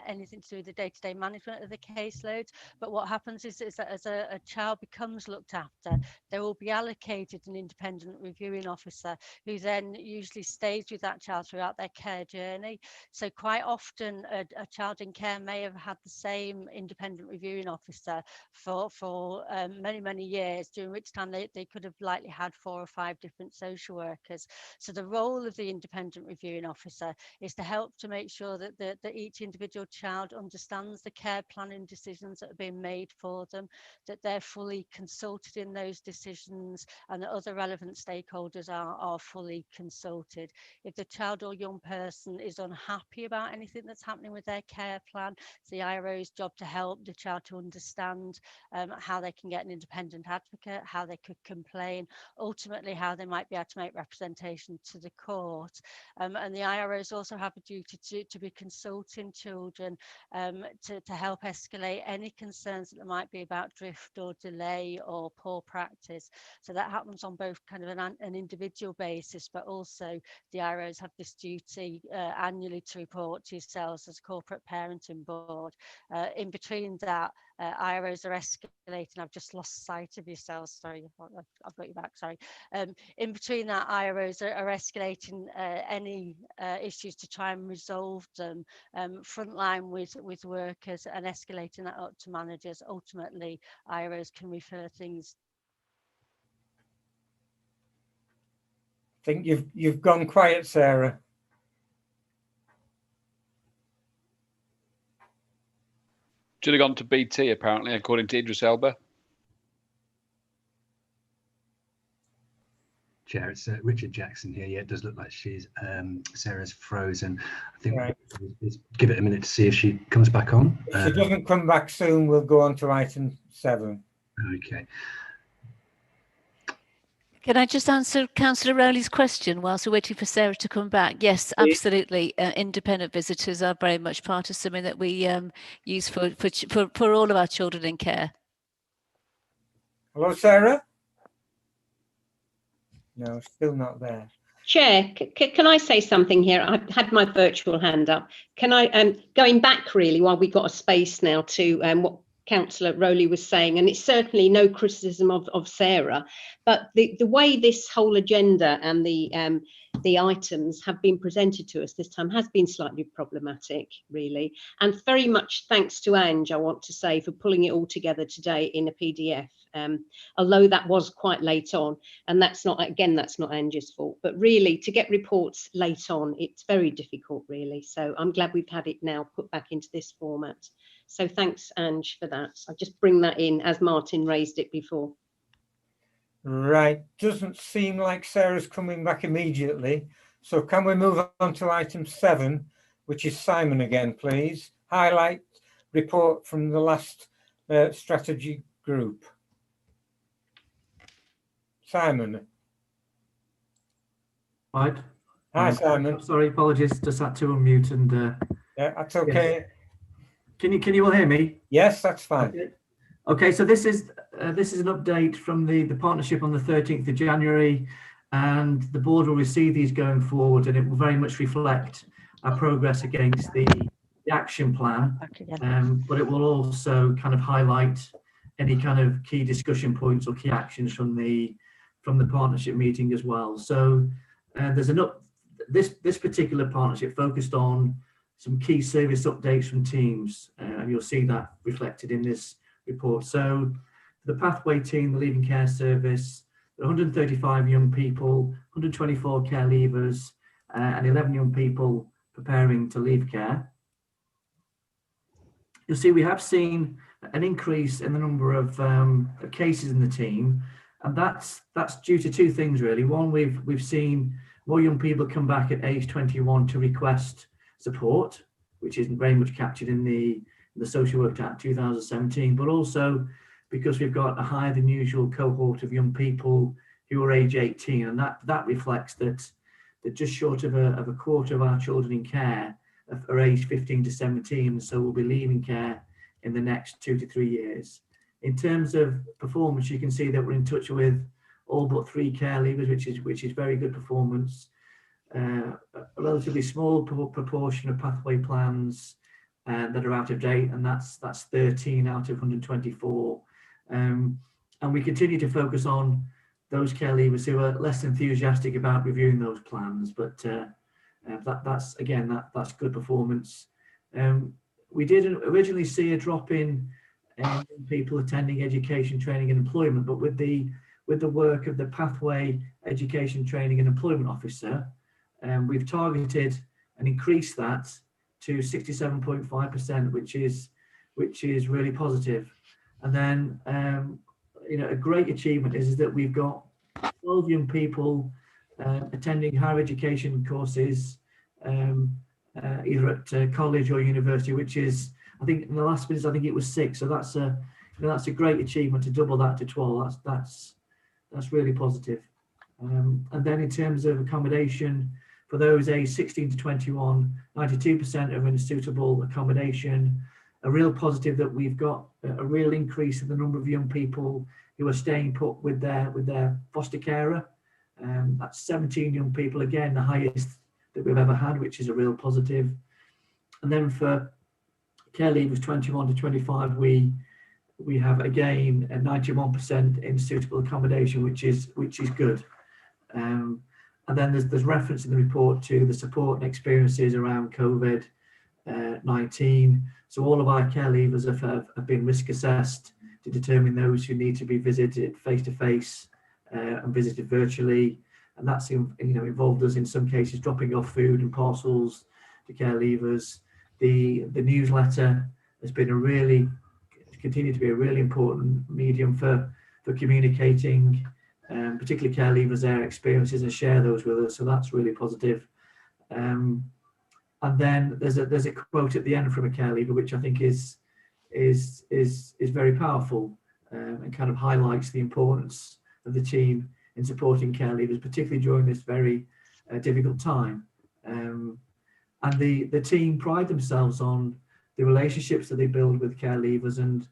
anything to do with the day-to-day management of the caseloads. But what happens is that as a child becomes looked after, there will be allocated an independent reviewing officer who then usually stays with that child throughout their care journey. So quite often a child in care may have had the same independent independent reviewing officer for many years, during which time they could have likely had 4 or 5 different social workers. So the role of the independent reviewing officer is to help to make sure that each individual child understands the care planning decisions that are being made for them, that they're fully consulted in those decisions, and that other relevant stakeholders are fully consulted. If the child or young person is unhappy about anything that's happening with their care plan, it's the IRO's job to help the child to understand how they can get an independent advocate, how they could complain, ultimately how they might be able to make representation to the court. And the IROs also have a duty to be consulting children to help escalate any concerns that there might be about drift or delay or poor practice. So that happens on both kind of an individual basis, but also the IROs have this duty annually to report to yourselves as a corporate parenting board. In between that, IROs are escalating. I've just lost sight of yourselves. Sorry, I've got you back. Sorry. In between that, IROs are escalating any issues to try and resolve them frontline with workers, and escalating that up to managers. Ultimately, IROs can refer things. I think you've gone quiet, Sarah. Should have gone to BT, apparently, according to Idris Elba. Chair, it's Richard Jackson here. Yeah, it does look like Sarah's frozen. I think right. we'll give it a minute to see if she comes back on. If she doesn't come back soon, we'll go on to item 7. Okay. Can I just answer Councillor Rowley's question whilst we're waiting for Sarah to come back? Yes, absolutely. Independent visitors are very much part of something that we use for all of our children in care. Hello, Sarah? No, still not there. Chair, can I say something here? I've had my virtual hand up. Can I, going back really while we got a space now to what Councillor Rowley was saying, and it's certainly no criticism of Sarah, but the way this whole agenda and the items have been presented to us this time has been slightly problematic, really, and very much thanks to Ange, I want to say, for pulling it all together today in a PDF, although that was quite late on, and that's not Ange's fault, but really to get reports late on, it's very difficult, really. So I'm glad we've had it now put back into this format. So thanks, Ange, for that. I just bring that in as Martin raised it before. Right, doesn't seem like Sarah's coming back immediately. So can we move on to item 7, which is Simon again, please? Highlight report from the last strategy group. Simon. Right. Hi, Simon. Sorry, apologies. Just had to unmute and. Yeah, that's okay. Yes. Can you all hear me? Yes, that's fine. Okay. Okay, so this is an update from the partnership on the 13th of January, and the board will receive these going forward, and it will very much reflect our progress against the action plan, but it will also kind of highlight any kind of key discussion points or key actions from the partnership meeting as well. So there's this particular partnership focused on some key service updates from teams, and you'll see that reflected in this report. So the Pathway team, the Leaving Care Service, 135 young people, 124 care leavers, and 11 young people preparing to leave care. You'll see we have seen an increase in the number of cases in the team, and that's due to 2 things really. One, we've seen more young people come back at age 21 to request support, which is very much captured in the Social Work Act 2017, but also because we've got a higher than usual cohort of young people who are age 18, and that reflects that just short of a quarter of our children in care are aged 15 to 17, so we'll be leaving care in the next 2 to 3 years. In terms of performance, you can see that we're in touch with all but 3 care leavers, which is very good performance. A relatively small proportion of pathway plans that are out of date, and that's 13 out of 124. And we continue to focus on those care leavers who are less enthusiastic about reviewing those plans, but that's good performance. We did originally see a drop in young people attending education, training and employment, but with the work of the Pathway Education, Training and Employment Officer, we've targeted and increased that to 67.5%, which is really positive. And then, you know, a great achievement is that we've got 12 young people attending higher education courses, either at college or university, which is, I think in the last business, I think it was 6. So that's a great achievement to double that to 12. That's really positive. And then in terms of accommodation, for those aged 16 to 21, 92% are in suitable accommodation. A real positive that we've got a real increase in the number of young people who are staying put with their foster carer. That's 17 young people, again, the highest that we've ever had, which is a real positive. And then for care leavers 21 to 25, we have again a 91% in suitable accommodation, which is good. And then there's reference in the report to the support and experiences around COVID-19. So all of our care leavers have been risk assessed to determine those who need to be visited face-to-face and visited virtually. And that's involved us in some cases dropping off food and parcels to care leavers. The newsletter has been continued to be a really important medium for communicating, particularly care leavers, their experiences, and share those with us. So that's really positive. And then there's a quote at the end from a care leaver, which I think is very powerful, and kind of highlights the importance of the team in supporting care leavers, particularly during this very difficult time. And the team pride themselves on the relationships that they build with care leavers, and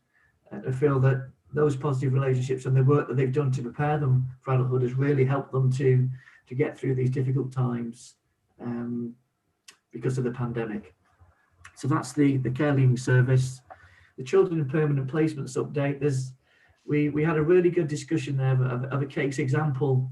I feel that those positive relationships and the work that they've done to prepare them for adulthood has really helped them to get through these difficult times because of the pandemic. So that's the care leaving service. The children in permanent placements update. We had a really good discussion there of a case example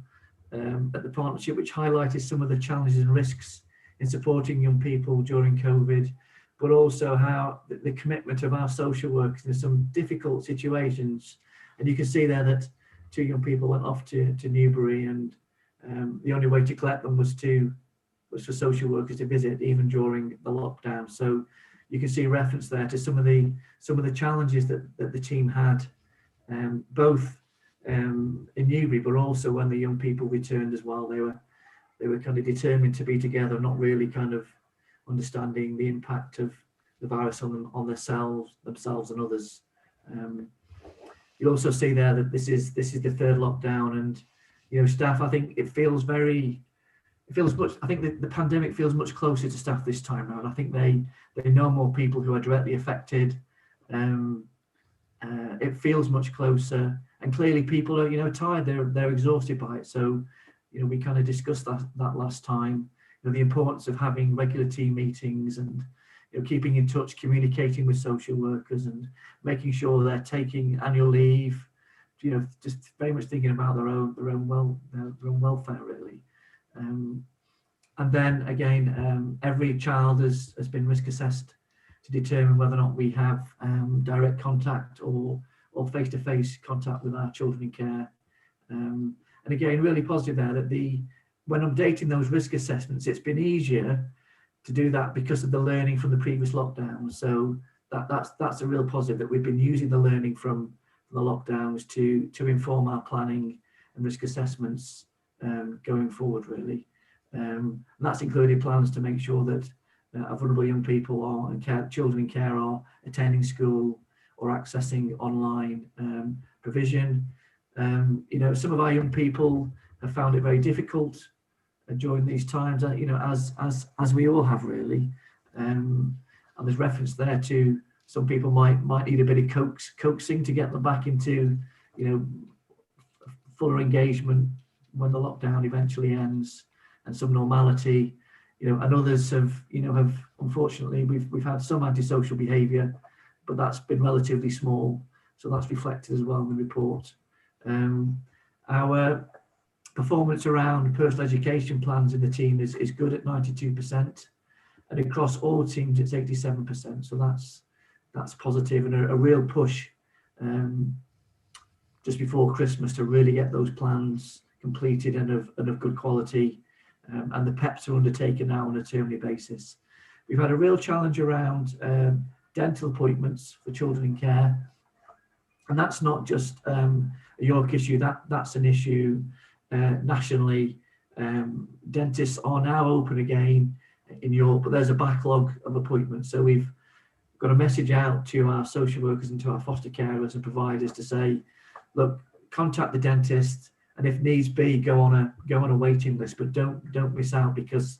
at the partnership, which highlighted some of the challenges and risks in supporting young people during COVID, but also how the commitment of our social workers in some difficult situations. And you can see there that 2 young people went off to Newbury, and the only way to collect them was for social workers to visit, even during the lockdown. So you can see reference there to some of the challenges that the team had, both in Newbury, but also when the young people returned as well. They were kind of determined to be together, not really kind of understanding the impact of the virus on themselves and others. You also see there that this is the 3rd lockdown, and staff, I think it feels much. I think the pandemic feels much closer to staff this time around. I think they know more people who are directly affected. It feels much closer, and clearly people are tired. They're exhausted by it. So we kind of discussed that last time. The importance of having regular team meetings and keeping in touch, communicating with social workers, and making sure they're taking annual leave. Just very much thinking about their own welfare, really. And then again, every child has been risk assessed to determine whether or not we have direct contact or face-to-face contact with our children in care. And again, really positive there that when updating those risk assessments, it's been easier to do that because of the learning from the previous lockdown. So that's a real positive, that we've been using the learning from the lockdowns to inform our planning and risk assessments going forward, really. And that's included plans to make sure that vulnerable young people and children in care are attending school or accessing online provision. Some of our young people have found it very difficult during these times, as we all have, really. And there's reference there to some people might need a bit of coaxing to get them back into fuller engagement when the lockdown eventually ends and some normality. And others have unfortunately, we've had some antisocial behaviour, but that's been relatively small, so that's reflected as well in the report. Our performance around personal education plans in the team is good at 92%, and across all teams it's 87%. So that's positive, and a real push just before Christmas to really get those plans completed and of good quality. And the PEPs are undertaken now on a termly basis. We've had a real challenge around dental appointments for children in care. And that's not just a York issue, that's an issue nationally. Dentists are now open again in York, but there's a backlog of appointments. So we've got a message out to our social workers and to our foster carers and providers to say, look, contact the dentist, and if needs be, go on a waiting list, but don't miss out, because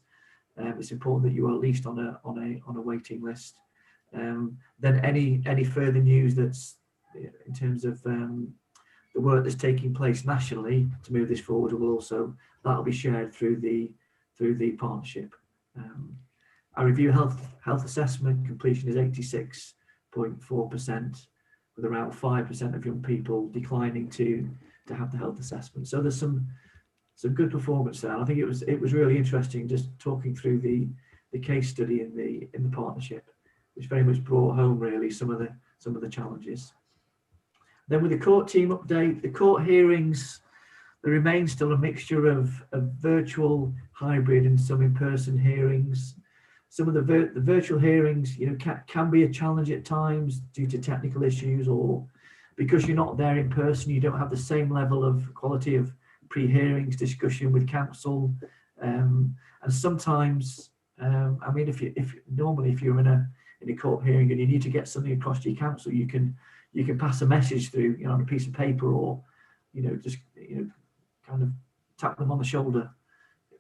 it's important that you are at least on a waiting list. Then any further news that's in terms of the work that's taking place nationally to move this forward that'll be shared through the partnership. Our review health assessment completion is 86.4%, with around 5% of young people declining to have the health assessment. So there's some good performance there. I think it was really interesting just talking through the case study in the partnership, which very much brought home really some of the challenges. Then with the court team update, the court hearings, there remains still a mixture of virtual, hybrid, and some in-person hearings. Some of the virtual hearings, can be a challenge at times due to technical issues, or because you're not there in person, you don't have the same level of quality of pre-hearings discussion with counsel. And sometimes, if you're in a court hearing and you need to get something across to your counsel, you can pass a message through, on a piece of paper, or kind of tap them on the shoulder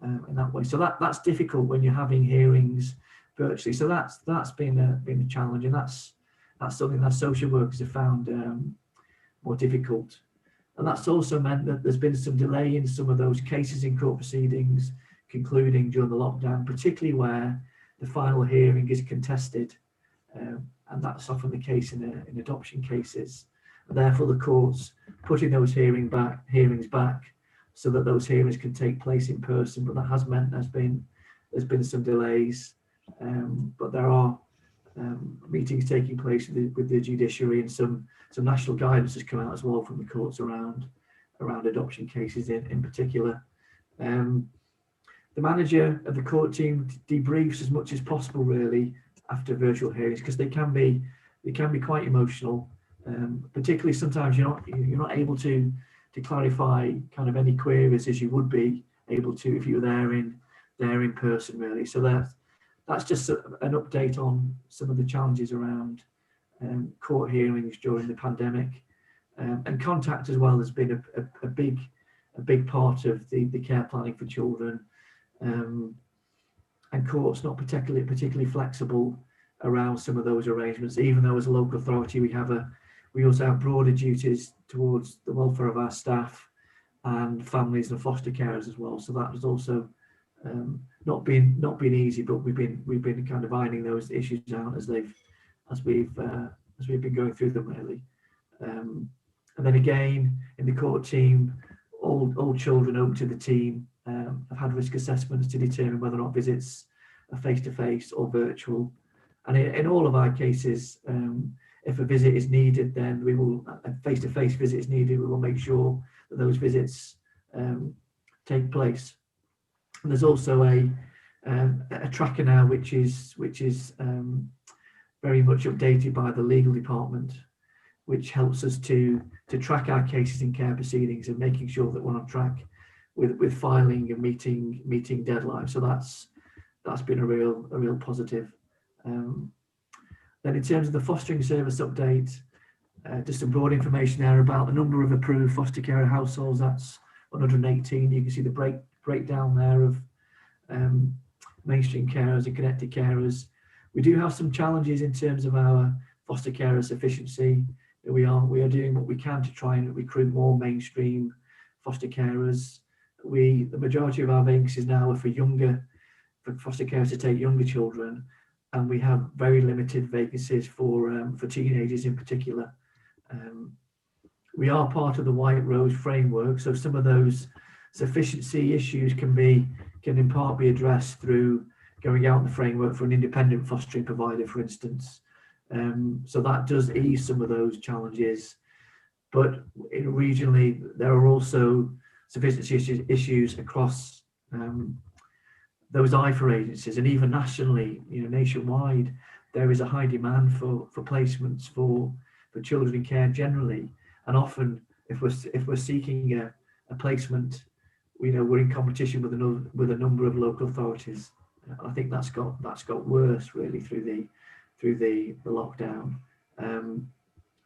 in that way. So that's difficult when you're having hearings virtually. So that's been a challenge, and that's something that social workers have found more difficult. And that's also meant that there's been some delay in some of those cases in court proceedings concluding during the lockdown, particularly where the final hearing is contested. And that's often the case in adoption cases. And therefore, the courts putting those hearings back so that those hearings can take place in person. But that has meant there's been some delays. But there are meetings taking place with the judiciary, and some national guidance has come out as well from the courts around adoption cases in particular. The manager of the court team debriefs as much as possible really after virtual hearings, because they can be quite emotional. Particularly sometimes you're not able to clarify kind of any queries as you would be able to if you were there in person really. So that's just an update on some of the challenges around court hearings during the pandemic, and contact as well has been a big part of the care planning for children, and courts not particularly flexible around some of those arrangements, even though as a local authority we also have broader duties towards the welfare of our staff and families and foster carers as well. So that has also not been easy, but we've been kind of ironing those issues out as we've been going through them really. And then again in the court team, all children open to the team have had risk assessments to determine whether or not visits are face-to-face or virtual. And in all of our cases, if a visit is needed, then a face-to-face visit is needed, we will make sure that those visits take place. And there's also a tracker now, which is very much updated by the legal department, which helps us to track our cases in care proceedings and making sure that we're on track with filing and meeting deadlines. So that's been a real positive. Then in terms of the fostering service update, just some broad information there about the number of approved foster care households. That's 118. You can see the breakdown there of mainstream carers and connected carers. We do have some challenges in terms of our foster carer sufficiency. We are doing what we can to try and recruit more mainstream foster carers. The majority of our vacancies now are for foster carers to take younger children, and we have very limited vacancies for teenagers in particular. We are part of the White Rose framework, so some of those sufficiency issues can in part be addressed through going out in the framework for an independent fostering provider, for instance. So that does ease some of those challenges. but regionally there are also sufficiency issues across those IFA agencies, and even nationally, nationwide, there is a high demand for placements for children in care generally. And often, if we're seeking a placement, we're in competition with a number of local authorities. I think that's got worse really through the lockdown.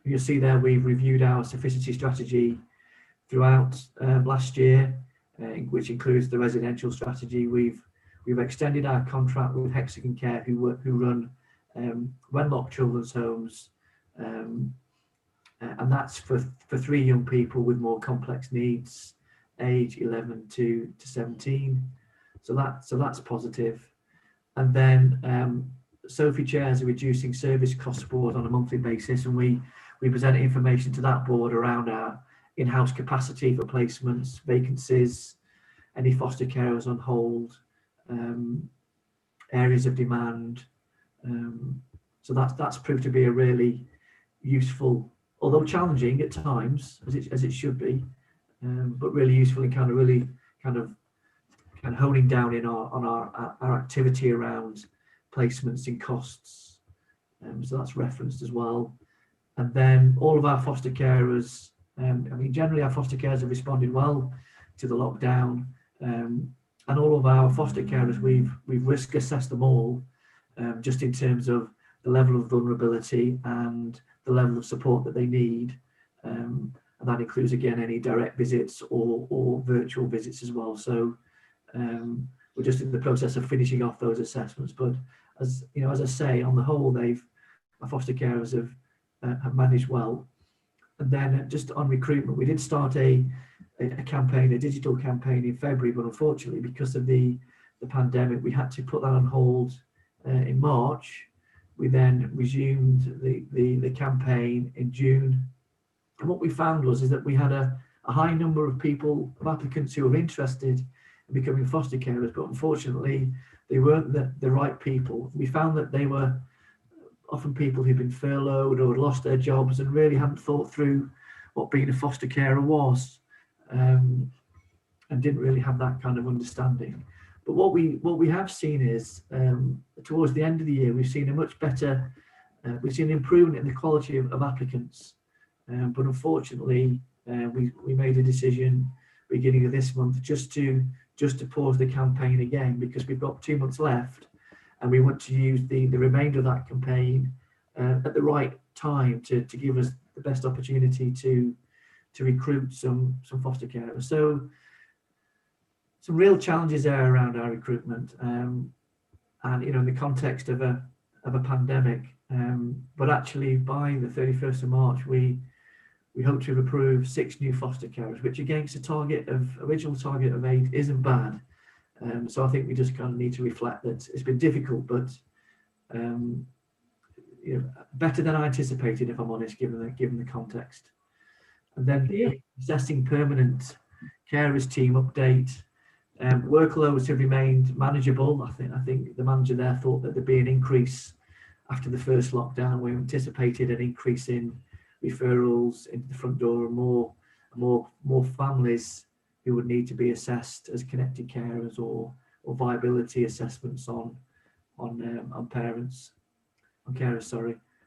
You'll see there we've reviewed our sufficiency strategy throughout last year, which includes the residential strategy. We've extended our contract with Hexagon Care, who run Wenlock Children's Homes, and that's for 3 young people with more complex needs, age 11 to 17. So that's positive. And then Sophie chairs a reducing service cost board on a monthly basis, and we present information to that board around our in-house capacity for placements, vacancies, any foster carers on hold, areas of demand. So that's proved to be a really useful, although challenging at times, as it should be, but really useful in kind of honing down on our activity around placements in costs. So that's referenced as well. And then all of our foster carers, generally our foster carers have responded well to the lockdown, and all of our foster carers, we've risk assessed them all, just in terms of the level of vulnerability and the level of support that they need, and that includes again any direct visits or virtual visits as well. So we're just in the process of finishing off those assessments, but as I say, on the whole, our foster carers have managed well. And then just on recruitment, we did start a campaign, a digital campaign in February, but unfortunately because of the pandemic, we had to put that on hold in March. We then resumed the campaign in June, and what we found is that we had a high number of applicants who were interested in becoming foster carers, but unfortunately they weren't the right people. We found that they were often people who'd been furloughed or had lost their jobs and really hadn't thought through what being a foster carer was, and didn't really have that kind of understanding. But what we have seen is towards the end of the year, we've seen a much better, we've seen an improvement in the quality of applicants. But unfortunately, we made a decision beginning of this month just to pause the campaign again, because we've got 2 months left, and we want to use the remainder of that campaign at the right time to give us the best opportunity to recruit some foster carers. So some real challenges there around our recruitment, and in the context of a pandemic. But actually, by the 31st of March, we hope to have approved 6 new foster carers, which against a original target of 8 isn't bad. So I think we just kind of need to reflect that it's been difficult, but better than I anticipated, if I'm honest, given the context. And then the assessing permanent carers team update. Workloads have remained manageable. I think the manager there thought that there'd be an increase after the first lockdown. We anticipated an increase in referrals into the front door, and more families who would need to be assessed as connected carers or viability assessments on carers.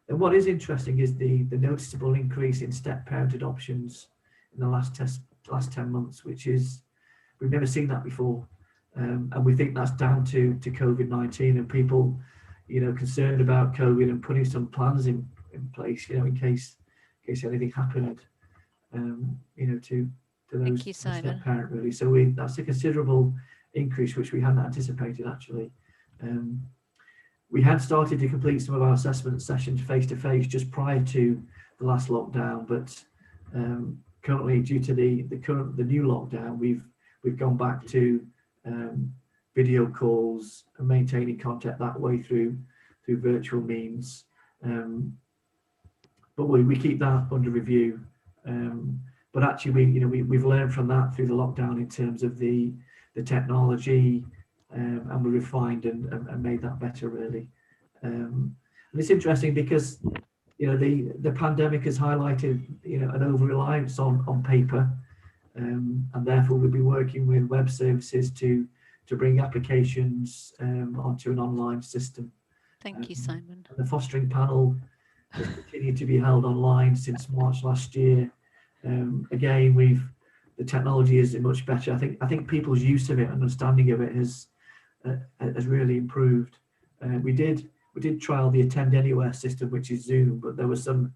And what is interesting is the noticeable increase in step parent adoptions in the last 10 months, which is, we've never seen that before, and we think that's down to COVID-19 and people, concerned about COVID and putting some plans in place, in case anything happened, to those step parent really. So that's a considerable increase, which we hadn't anticipated actually. We had started to complete some of our assessment sessions face to face just prior to the last lockdown, but currently, due to the new lockdown, we've gone back to video calls and maintaining contact that way through virtual means. But we keep that under review. But actually, we've learned from that through the lockdown in terms of the technology, and we refined and made that better really. And it's interesting because you know, the pandemic has highlighted, you know, an over-reliance on paper, and therefore we'll be working with web services to bring applications onto an online system. Thank you, Simon. And the fostering panel has continued to be held online since March last year. Again, the technology is much better. I think people's use of it, understanding of it has really improved. We did trial the Attend Anywhere system, which is Zoom, but there was some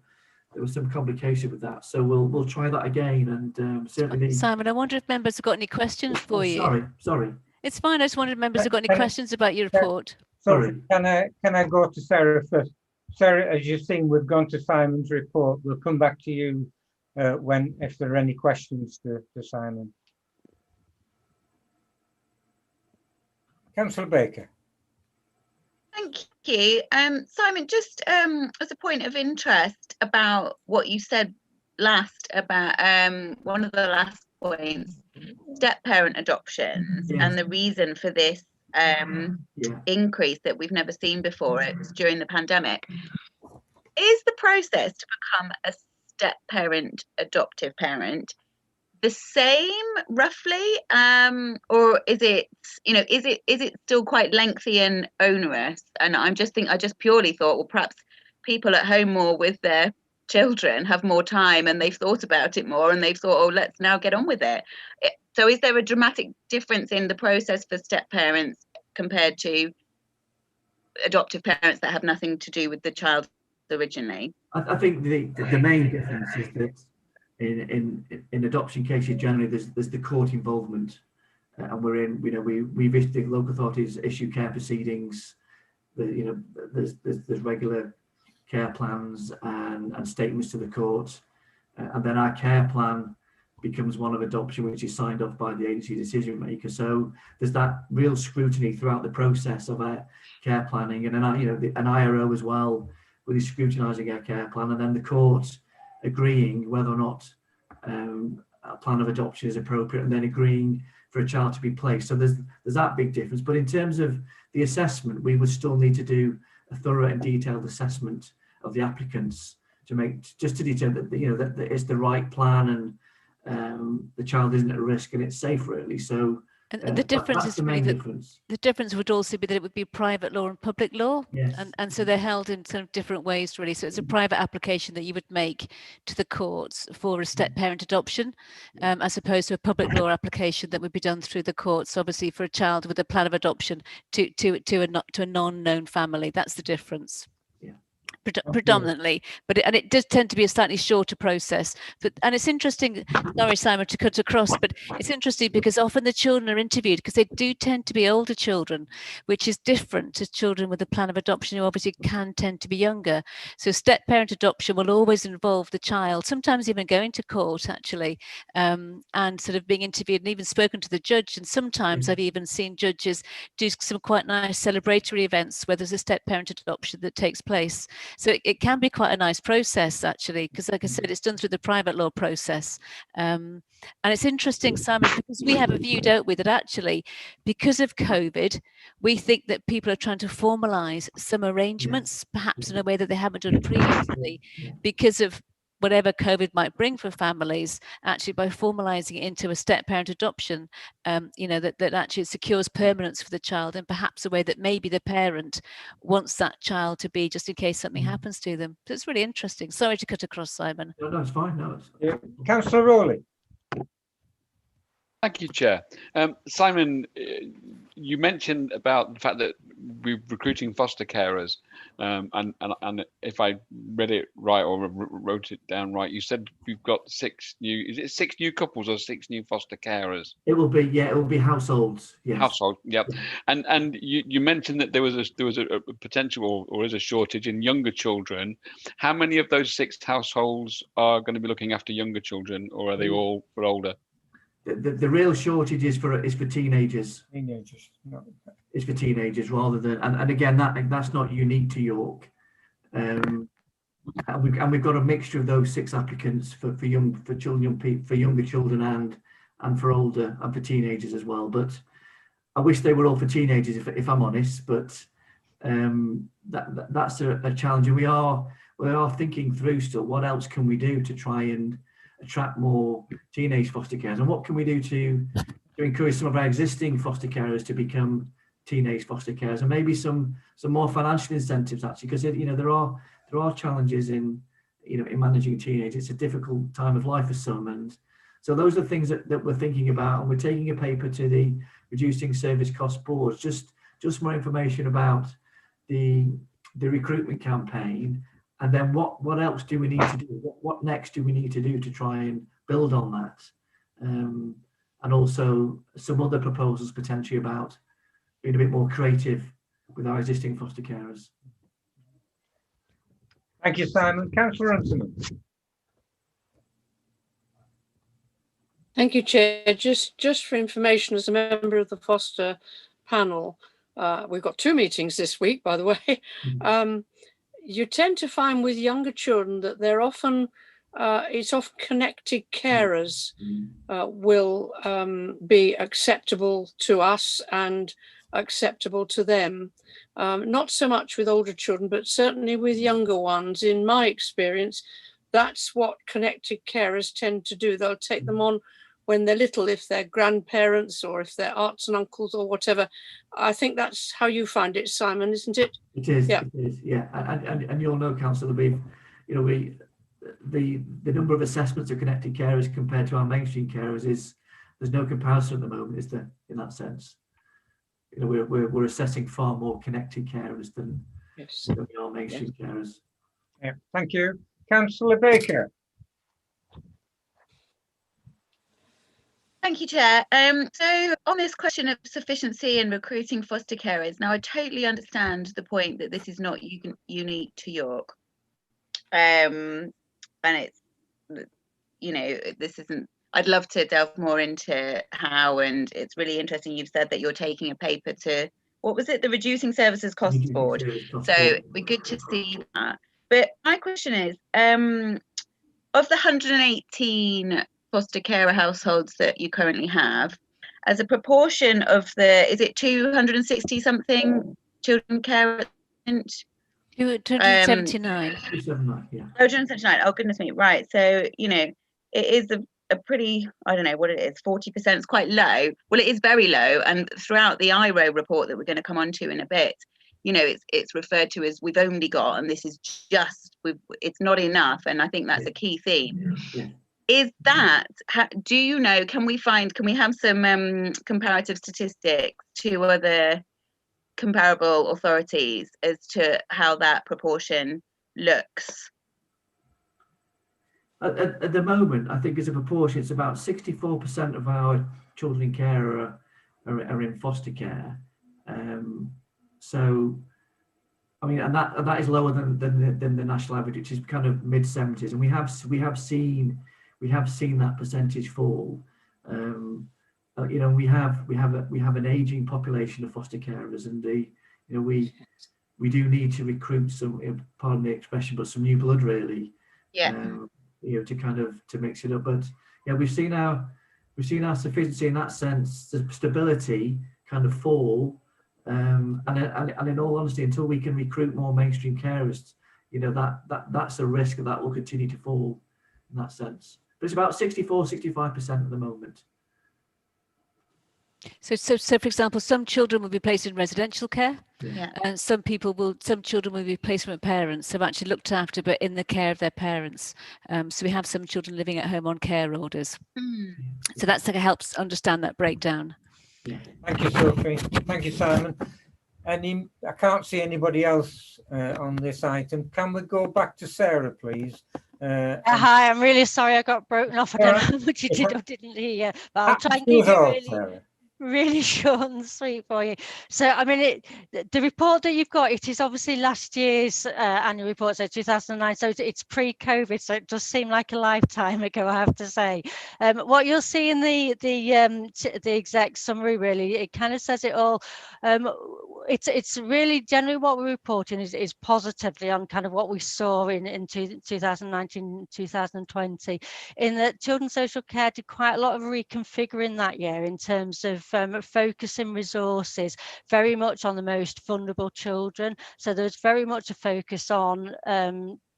complication with that. So we'll try that again, and certainly. Simon, I wonder if members have got any questions for you. Sorry. It's fine. I just wondered if members have got any questions about your report. Sorry. Can I go to Sarah first? Sarah, as you've seen, we've gone to Simon's report. We'll come back to you if there are any questions to Simon. Councillor Baker. Thank you. Simon, just as a point of interest about what you said last about one of the last points, step-parent adoptions, and the reason for this increase that we've never seen before, it was during the pandemic. Is the process to become a step-parent, adoptive parent the same roughly, or is it, you know, is it still quite lengthy and onerous? And I just purely thought, well, perhaps people at home more with their children have more time and they've thought about it more and they've thought, oh, let's now get on with it. So is there a dramatic difference in the process for step parents compared to adoptive parents that have nothing to do with the child originally? I think the main difference is that in adoption cases generally there's the court involvement, and we visit local authorities, issue care proceedings, there's regular care plans and statements to the court, and then our care plan becomes one of adoption, which is signed off by the agency decision maker. So there's that real scrutiny throughout the process of our care planning, and an IRO as well, really scrutinising our care plan, and then the court agreeing whether or not a plan of adoption is appropriate, and then agreeing for a child to be placed. So there's that big difference. But in terms of the assessment, we would still need to do a thorough and detailed assessment of the applicants to determine that that it's the right plan and the child isn't at risk and it's safe, really. So and the difference is really the difference would also be that it would be private law and public law. Yes. And so they're held in sort of different ways, really. So it's a private application that you would make to the courts for a step parent adoption, as opposed to a public law application that would be done through the courts, obviously, for a child with a plan of adoption to a non-known family. That's the difference. Predominantly, but it does tend to be a slightly shorter process. And it's interesting, sorry Simon to cut across, but it's interesting because often the children are interviewed because they do tend to be older children, which is different to children with a plan of adoption who obviously can tend to be younger. So step parent adoption will always involve the child, sometimes even going to court actually, and sort of being interviewed and even spoken to the judge. And sometimes I've even seen judges do some quite nice celebratory events where there's a step parent adoption that takes place. So it can be quite a nice process, actually, because like I said, it's done through the private law process. And it's interesting, Simon, because we have a view, don't we, that actually, because of COVID, we think that people are trying to formalise some arrangements, perhaps in a way that they haven't done previously, because of whatever COVID might bring for families, actually by formalising it into a step-parent adoption, that actually secures permanence for the child, and perhaps a way that maybe the parent wants that child to be, just in case something happens to them. So it's really interesting. Sorry to cut across, Simon. No, it's fine. No, Councillor Rowley. Thank you, Chair. Simon, you mentioned about the fact that we're recruiting foster carers, and if I read it right or wrote it down right, you said we've got 6 new couples or 6 new foster carers? It will be households. Yes. Household, yep. And you mentioned that there was a potential or is a shortage in younger children. How many of those 6 households are going to be looking after younger children, or are they all for older? The real shortage is for teenagers. No. It's for teenagers rather than, and again that's not unique to York. And we've got a mixture of those 6 applicants for younger children and for older and for teenagers as well. But I wish they were all for teenagers if I'm honest. But that's a challenge, and we're we are thinking through still, what else can we do to try and attract more teenage foster carers, and what can we do to encourage some of our existing foster carers to become teenage foster carers, and maybe some more financial incentives, actually, because there are challenges in in managing teenagers. It's a difficult time of life for some, and so those are things that we're thinking about, and we're taking a paper to the Reducing Service Cost Board, just more information about the recruitment campaign, and then what else do we need to do? What next do we need to do to try and build on that? And also some other proposals potentially about being a bit more creative with our existing foster carers. Thank you, Simon. Councillor Runciman. Thank you, Chair. Just for information, as a member of the foster panel, we've got 2 meetings this week, by the way. You tend to find with younger children that they're often, it's often connected carers will be acceptable to us and acceptable to them. Not so much with older children, but certainly with younger ones. In my experience, that's what connected carers tend to do. They'll take them on when they're little, if they're grandparents or if they're aunts and uncles or whatever. I think that's how you find it, Simon, isn't it? It is. Yeah. It is. Yeah. And you'll know, Councillor, the number of assessments of connected carers compared to our mainstream carers there's no comparison at the moment, is there? In that sense, we're assessing far more connected carers than we are mainstream carers. Yeah. Thank you, Councillor Baker. Thank you, Chair. So on this question of sufficiency in recruiting foster carers, now I totally understand the point that this is not unique to York. And it's, this isn't, I'd love to delve more into how, and it's really interesting you've said that you're taking a paper to, what was it, the Reducing Services Costs Board. So it'd be good to see that. But my question is, of the 118 foster carer households that you currently have, as a proportion of is it 260 something children care? 279. 279, yeah. Oh, 279. Oh, goodness me. Right. So, it is a pretty, I don't know what it is, 40%. It's quite low. Well, it is very low. And throughout the IRO report that we're going to come on to in a bit, it's referred to as we've only got, and this is just, it's not enough. And I think that's a key theme. Yeah. Is that, do you know, can we have some comparative statistics to other comparable authorities as to how that proportion looks? At the moment, I think as a proportion, it's about 64% of our children in care are in foster care. So, I mean, and that is lower than the national average, which is kind of mid-70s, and we have seen that percentage fall. We have an aging population of foster carers, and we do need to recruit some, pardon the expression, but some new blood, really. Yeah. To kind of mix it up. But yeah, we've seen our sufficiency in that sense, the stability kind of fall. And in all honesty, until we can recruit more mainstream carers, that's a risk that will continue to fall in that sense. But it's about 64-65% at the moment. So for example, some children will be placed in residential care, and some children will be placed with parents, so actually looked after, but in the care of their parents. So we have some children living at home on care orders. So that's like, it helps understand that breakdown. Yeah. Thank you, Sophie. Thank you, Simon. I can't see anybody else on this item. Can we go back to Sarah, please? Hi, I'm really sorry I got broken off. I don't know how much you did or didn't hear, but I'll try and keep it really short and sweet for you. So, I mean, the report that you've got, it is obviously last year's annual report, so 2009, so it's pre-COVID, so it does seem like a lifetime ago, I have to say. What you'll see in the exec summary, really, it kind of says it all. It's really generally what we're reporting is positively on kind of what we saw in 2019, 2020, in that children's social care did quite a lot of reconfiguring that year in terms of focusing resources very much on the most vulnerable children. So there's very much a focus on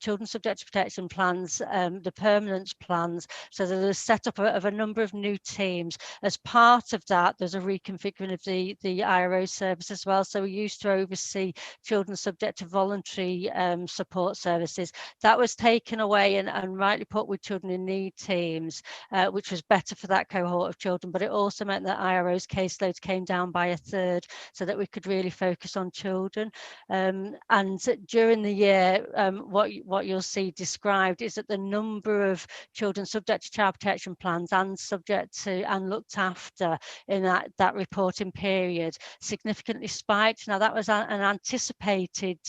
children's subjective protection plans, the permanence plans. So there's a setup of a number of new teams. As part of that, there's a reconfiguring of the IRO service as well. So we used to oversee children subject to voluntary support services. That was taken away and rightly put with children in need teams, which was better for that cohort of children, but it also meant that IRO's caseloads came down by a third so that we could really focus on children. And during the year, what you'll see described is that the number of children subject to child protection plans and subject to and looked after in that reporting period significantly spiked. Now that was an anticipated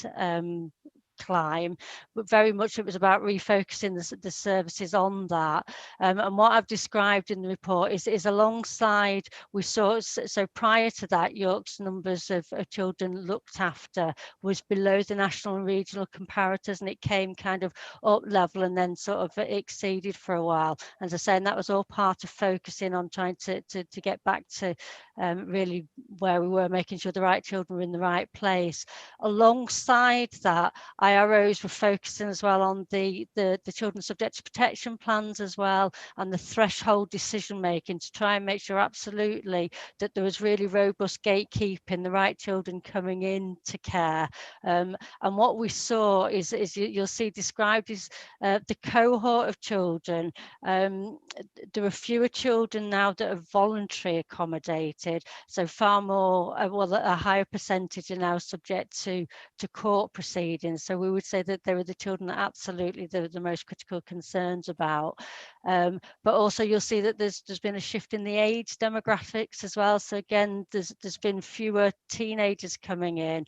climb, but very much it was about refocusing the services on that. And what I've described in the report is alongside, we saw, so prior to that, York's numbers of children looked after was below the national and regional comparators, and it came kind of up level and then sort of exceeded for a while. As I say, and that was all part of focusing on trying to get back to really where we were, making sure the right children were in the right place. Alongside that, IROs were focusing as well on the children subject to protection plans as well, and the threshold decision making to try and make sure absolutely that there was really robust gatekeeping, the right children coming into care. And what we saw is you'll see described is the cohort of children. There are fewer children now that are voluntary accommodated, so far more, well, a higher percentage are now subject to court proceedings. So we would say that they were the children that absolutely the most critical concerns about. But also you'll see that there's been a shift in the age demographics as well. So again, there's been fewer teenagers coming in,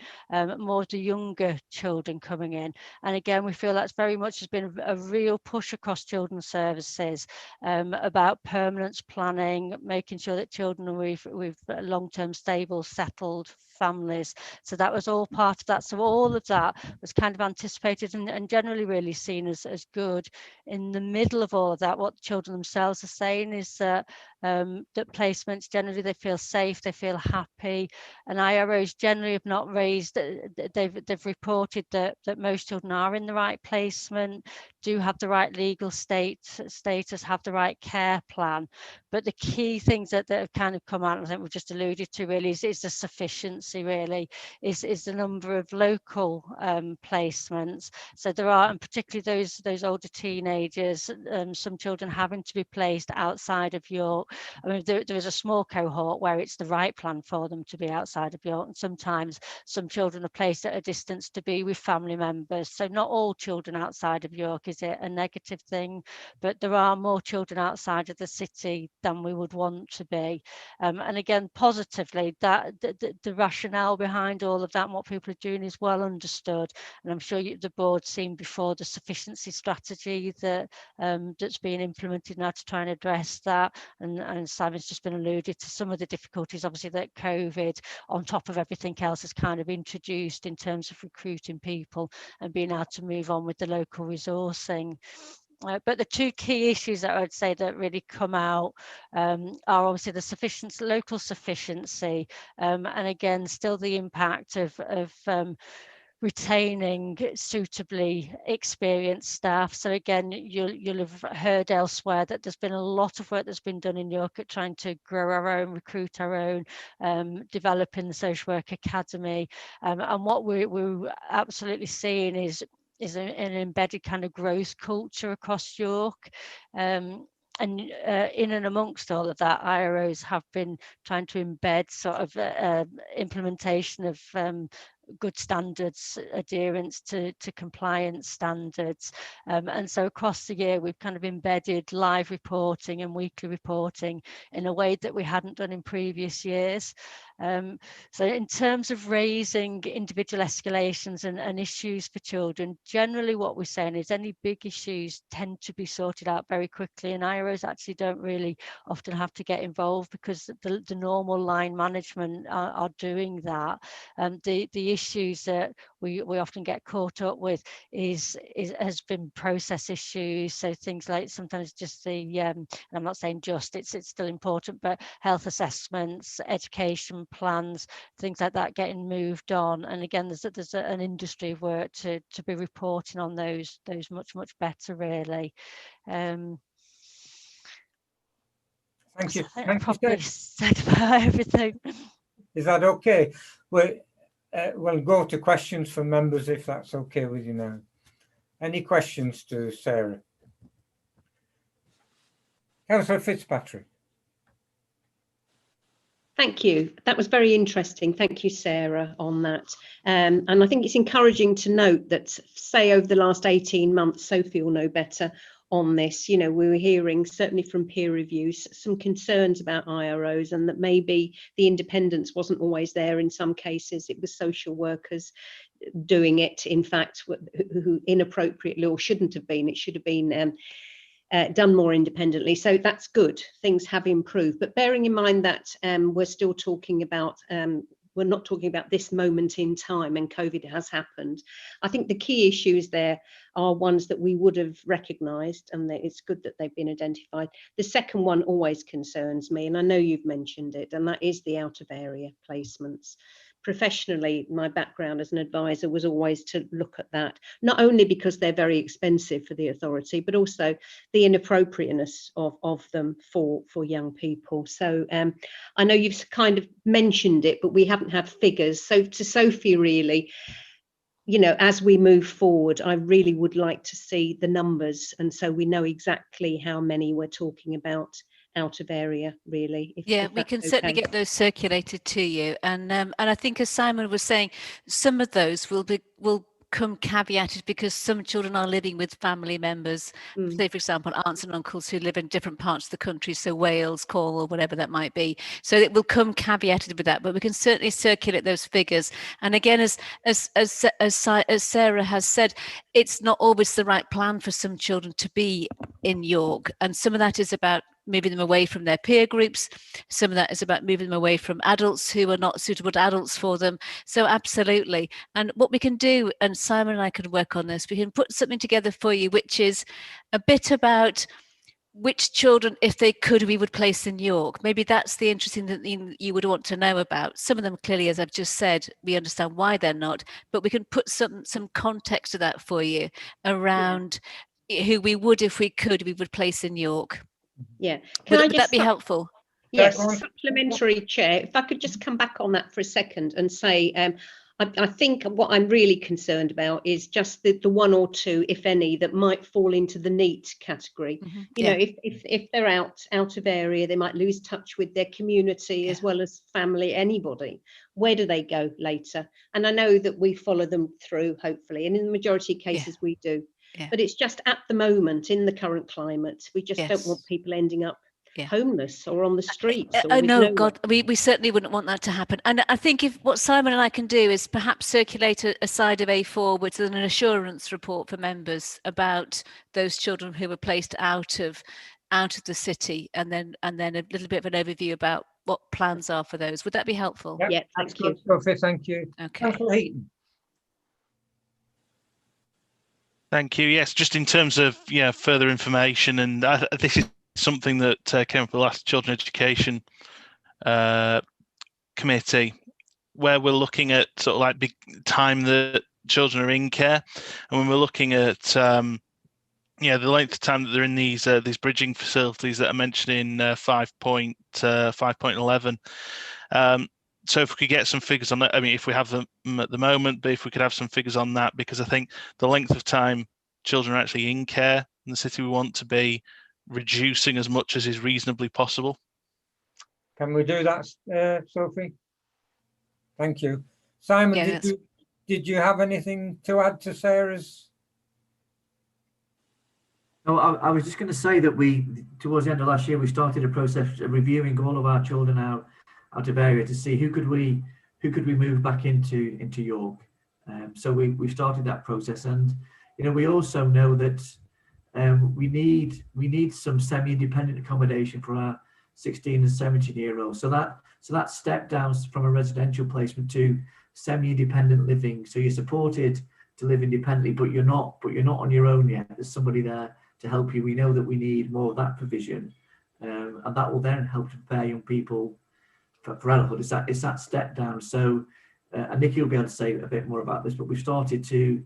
more of the younger children coming in. And again, we feel that's very much has been a real push across children's services about permanence planning, making sure that children are with long-term stable, settled families. So that was all part of that. So all of that was kind of anticipated and generally really seen as good. In the middle of all of that, what the children themselves are saying is that placements generally they feel safe, they feel happy, and IROs generally have not raised, they've reported that most children are in the right placement, do have the right legal status, have the right care plan. But the key things that have kind of come out, I think we've just alluded to really, is the sufficiency really, is the number of local placements. So there are, and particularly those older teenagers, some children having to be placed outside of York. I mean, there is a small cohort where it's the right plan for them to be outside of York, and sometimes some children are placed at a distance to be with family members. So not all children outside of York is it a negative thing, but there are more children outside of the city than we would want to be. And again, positively, that the rationale behind all of that and what people are doing is well understood. And I'm sure the board's seen before the sufficiency strategy that that's being implemented now to try and address that. And Simon's just been alluded to some of the difficulties, obviously, that COVID, on top of everything else, has kind of introduced in terms of recruiting people and being able to move on with the local resourcing. But the two key issues that I would say that really come out are obviously the local sufficiency, and again, still the impact of retaining suitably experienced staff. So again, you'll have heard elsewhere that there's been a lot of work that's been done in York at trying to grow our own, recruit our own, developing the social work academy, and what we're absolutely seeing is an embedded kind of growth culture across York. And in and amongst all of that, IROs have been trying to embed sort of implementation of good standards, adherence to compliance standards. And so across the year, we've kind of embedded live reporting and weekly reporting in a way that we hadn't done in previous years. So in terms of raising individual escalations and issues for children, generally what we're saying is any big issues tend to be sorted out very quickly, and IROs actually don't really often have to get involved because the normal line management are doing that. The issues that we often get caught up with has been process issues. So things like sometimes just the and I'm not saying just, it's still important, but health assessments, education plans, things like that getting moved on. And again, there's an industry of work to be reporting on those much better, really. Thank you. I Thank probably you, said about everything. Is that okay? We'll go to questions from members if that's okay with you now. Any questions to Sarah? Councillor Fitzpatrick. Thank you. That was very interesting. Thank you, Sarah, on that. And I think it's encouraging to note that, say, over the last 18 months, Sophie will know better on this. You know, we were hearing, certainly from peer reviews, some concerns about IROs, and that maybe the independence wasn't always there in some cases. It was social workers doing it, in fact, who inappropriately, or shouldn't have been. It should have been done more independently. So that's good. Things have improved. But bearing in mind that we're still talking about, we're not talking about this moment in time, and COVID has happened. I think the key issues there are ones that we would have recognised, and it's good that they've been identified. The second one always concerns me, and I know you've mentioned it, and that is the out of area placements. Professionally, my background as an advisor was always to look at that, not only because they're very expensive for the authority, but also the inappropriateness of them for young people. So I know you've kind of mentioned it, but we haven't had figures. So to Sophie, really, you know, as we move forward, I really would like to see the numbers, and so we know exactly how many we're talking about out of area, really. If we can certainly get those circulated to you, and I think, as Simon was saying, some of those will come caveated because some children are living with family members, say for example aunts and uncles who live in different parts of the country, so Wales, Cornwall, whatever that might be. So it will come caveated with that, but we can certainly circulate those figures. And again, as Sarah has said, it's not always the right plan for some children to be in York, and some of that is about moving them away from their peer groups. Some of that is about moving them away from adults who are not suitable adults for them. So absolutely. And what we can do, and Simon and I can work on this, we can put something together for you, which is a bit about which children, if they could, we would place in York. Maybe that's the interesting thing you would want to know about. Some of them, clearly, as I've just said, we understand why they're not, but we can put some context to that for you around who we would, if we could, we would place in York. Yeah, would that be helpful? Yes, supplementary, Chair. If I could just come back on that for a second and say, I think what I'm really concerned about is just the one or two, if any, that might fall into the NEET category. You know, if they're out of area, they might lose touch with their community as well as family, anybody. Where do they go later? And I know that we follow them through, hopefully, and in the majority of cases we do. But it's just at the moment, in the current climate, we just don't want people ending up homeless or on the streets. Oh no, God, we certainly wouldn't want that to happen. And I think if what Simon and I can do is perhaps circulate a side of A4 with an assurance report for members about those children who were placed out of the city, and then a little bit of an overview about what plans are for those. Would that be helpful? Yeah, thank you. Sophie, thank you. Okay. Thank you. Yes, just in terms of further information, and this is something that came up at the last Children Education Committee, where we're looking at sort of like big time that children are in care, and when we're looking at the length of time that they're in these bridging facilities that are mentioned in 5.11. So if we could get some figures on that, I mean, if we have them at the moment, but if we could have some figures on that, because I think the length of time children are actually in care in the city, we want to be reducing as much as is reasonably possible. Can we do that, Sophie? Thank you. Simon, did you have anything to add to Sarah's? No, I was just going to say that towards the end of last year, we started a process of reviewing all of our children out of area to see who could we move back into York. So we started that process, and we also know that we need some semi-independent accommodation for our 16 and 17-year-olds. So that step down from a residential placement to semi-independent living. So you're supported to live independently, but you're not on your own yet. There's somebody there to help you. We know that we need more of that provision, and that will then help to prepare young people for adulthood. It's that step down. So, and Nikki will be able to say a bit more about this, but we've started to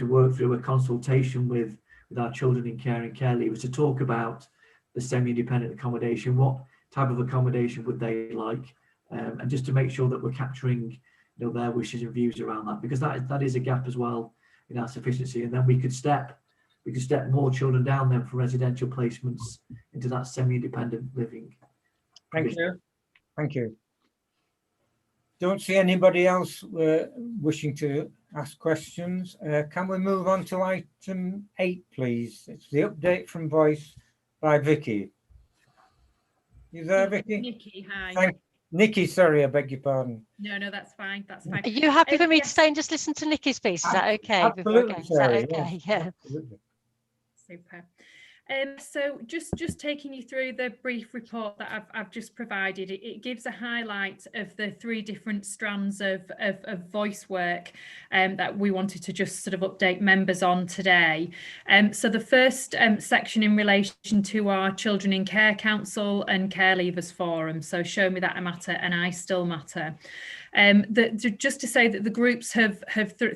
work through a consultation with our children in care and care leavers to talk about the semi-independent accommodation. What type of accommodation would they like, and just to make sure that we're capturing their wishes and views around that, because that is a gap as well in our sufficiency. And then we could step more children down then from residential placements into that semi-independent living. Thank you. Thank you. Don't see anybody else wishing to ask questions. Can we move on to item 8, please? It's the update from Voice by Vicky. You there, Vicky? Nikki, hi. Nikki, sorry, I beg your pardon. No, that's fine. That's fine. Are you happy for me to stay and just listen to Nikki's piece? Is that okay? Absolutely, Is that okay? yes, Yeah. absolutely. Super. So just taking you through the brief report that I've just provided, it gives a highlight of the 3 different strands of voice work that we wanted to just sort of update members on today. So the first section in relation to our Children in Care Council and Care Leavers Forum, so Show Me That I Matter and I Still Matter. Just to say that the groups have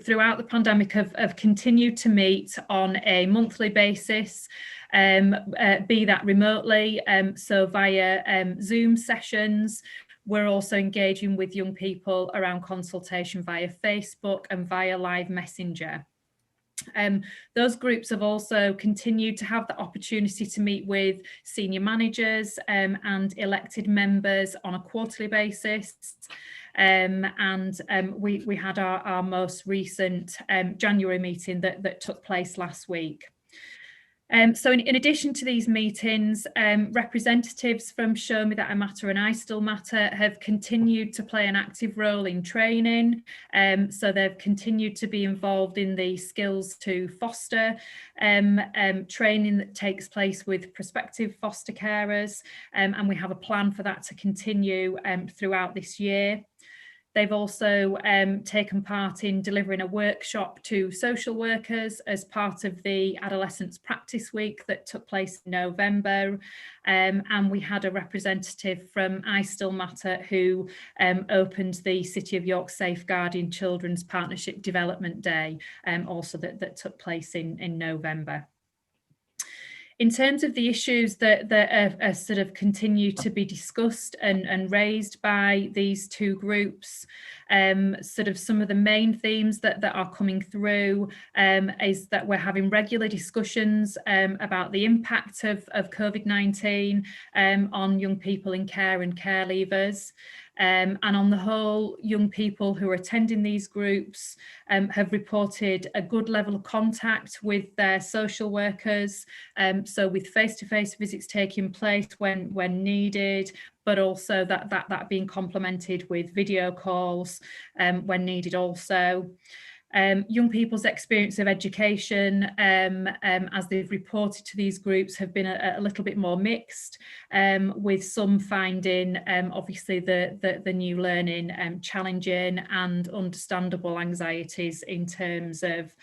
throughout the pandemic have continued to meet on a monthly basis, be that remotely, so via Zoom sessions. We're also engaging with young people around consultation via Facebook and via live messenger. Those groups have also continued to have the opportunity to meet with senior managers and elected members on a quarterly basis. We had our most recent January meeting that took place last week. So in addition to these meetings, representatives from Show Me That I Matter and I Still Matter have continued to play an active role in training. So they've continued to be involved in the Skills to Foster training that takes place with prospective foster carers. And we have a plan for that to continue throughout this year. They've also taken part in delivering a workshop to social workers as part of the Adolescents Practice Week that took place in November. And we had a representative from I Still Matter who opened the City of York Safeguarding Children's Partnership Development Day, also that took place in November. In terms of the issues that are sort of continue to be discussed and raised by these 2 groups, sort of some of the main themes that are coming through is that we're having regular discussions about the impact of COVID-19 on young people in care and care leavers. And on the whole, young people who are attending these groups have reported a good level of contact with their social workers, so with face-to-face visits taking place when needed, but also that being complemented with video calls when needed also. Young people's experience of education, as they've reported to these groups, have been a little bit more mixed, with some finding obviously the new learning challenging and understandable anxieties in terms of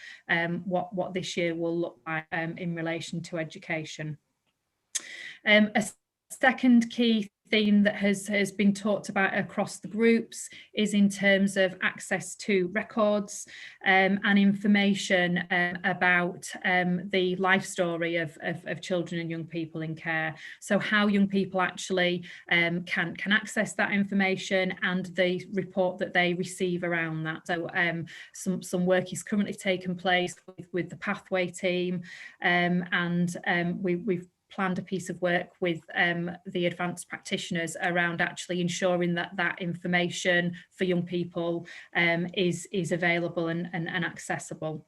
what this year will look like in relation to education. A second key theme that has been talked about across the groups is in terms of access to records and information about the life story of children and young people in care. So how young people actually can access that information and the report that they receive around that. So some work is currently taking place with the Pathway team, and we've planned a piece of work with the advanced practitioners around actually ensuring that information for young people is available and accessible.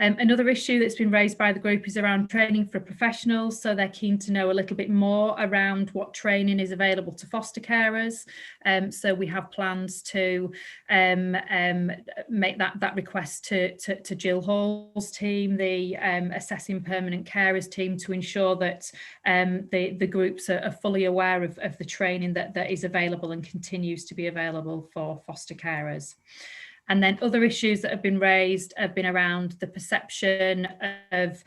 Another issue that's been raised by the group is around training for professionals. So they're keen to know a little bit more around what training is available to foster carers. So we have plans to make that request to Jill Hall's team, the Assessing Permanent Carers team, to ensure that the groups are fully aware of the training that is available and continues to be available for foster carers. And then other issues that have been raised have been around the perception of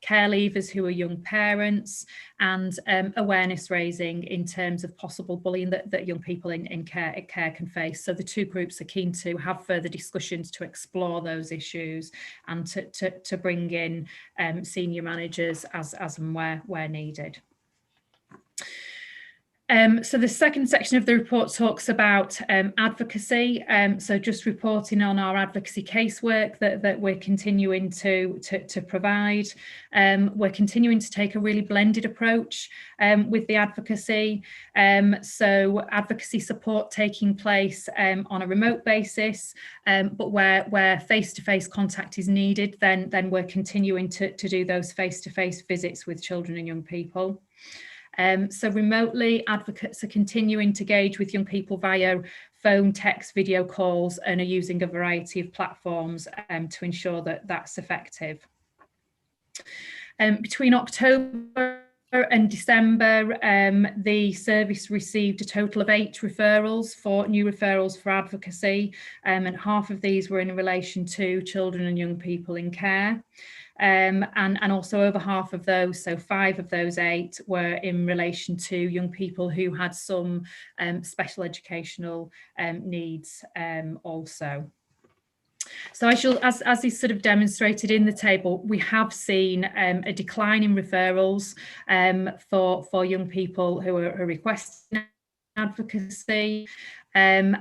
care leavers who are young parents, and awareness raising in terms of possible bullying that young people in care can face. So the two groups are keen to have further discussions to explore those issues and to bring in senior managers as and where needed. So the second section of the report talks about advocacy. So just reporting on our advocacy casework that we're continuing to provide. We're continuing to take a really blended approach with the advocacy. So advocacy support taking place on a remote basis, but where face-to-face contact is needed, then we're continuing to do those face-to-face visits with children and young people. So remotely, advocates are continuing to engage with young people via phone, text, video calls, and are using a variety of platforms to ensure that that's effective. Between October and December, the service received a total of 8 new referrals for advocacy, and half of these were in relation to children and young people in care. And also over half of those, so 5 of those 8, were in relation to young people who had some special educational needs also. So as is sort of demonstrated in the table, we have seen a decline in referrals for young people who are requesting advocacy. And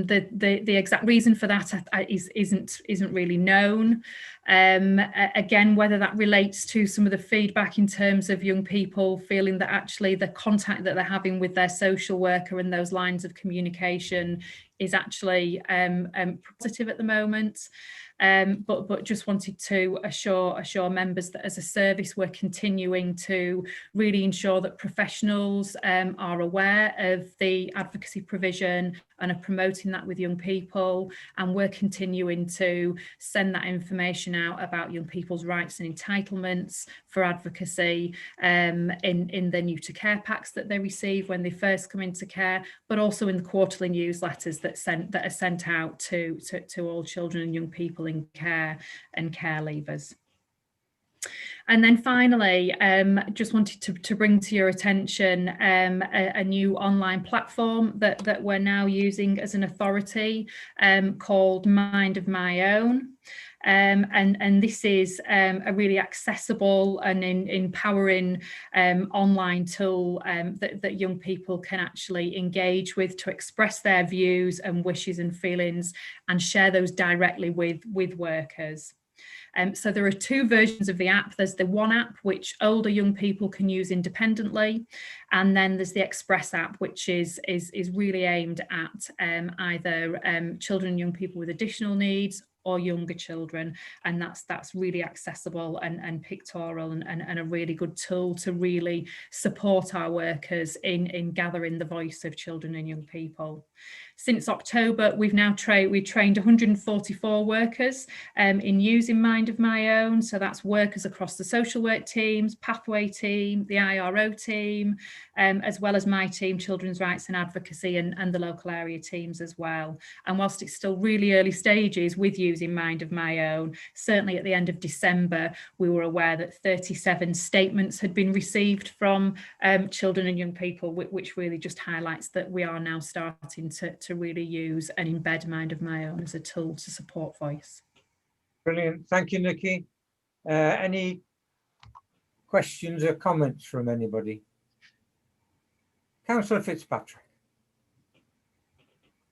the exact reason for that isn't really known. Again, whether that relates to some of the feedback in terms of young people feeling that actually the contact that they're having with their social worker and those lines of communication is actually positive at the moment. But just wanted to assure members that as a service we're continuing to really ensure that professionals are aware of the advocacy provision and are promoting that with young people, and we're continuing to send that information out about young people's rights and entitlements for advocacy in the new to care packs that they receive when they first come into care, but also in the quarterly newsletters that are sent out to all children and young people in care and care leavers. And then finally, just wanted to bring to your attention a new online platform that we're now using as an authority called Mind of My Own. And this is a really accessible and empowering online tool that young people can actually engage with to express their views and wishes and feelings and share those directly with workers. So there are 2 versions of the app. There's the One app, which older young people can use independently, and then there's the Express app, which is really aimed at either children and young people with additional needs or younger children, and that's really accessible and pictorial and a really good tool to really support our workers in gathering the voice of children and young people. Since October, we've trained 144 workers in using Mind of My Own. So that's workers across the social work teams, pathway team, the IRO team, as well as my team, Children's Rights and Advocacy, and the local area teams as well. And whilst it's still really early stages with using Mind of My Own, certainly at the end of December, we were aware that 37 statements had been received from children and young people, which really just highlights that we are now starting to really use and embed Mind of My Own as a tool to support voice. Brilliant. Thank you, Nikki. Any questions or comments from anybody? Councillor Fitzpatrick.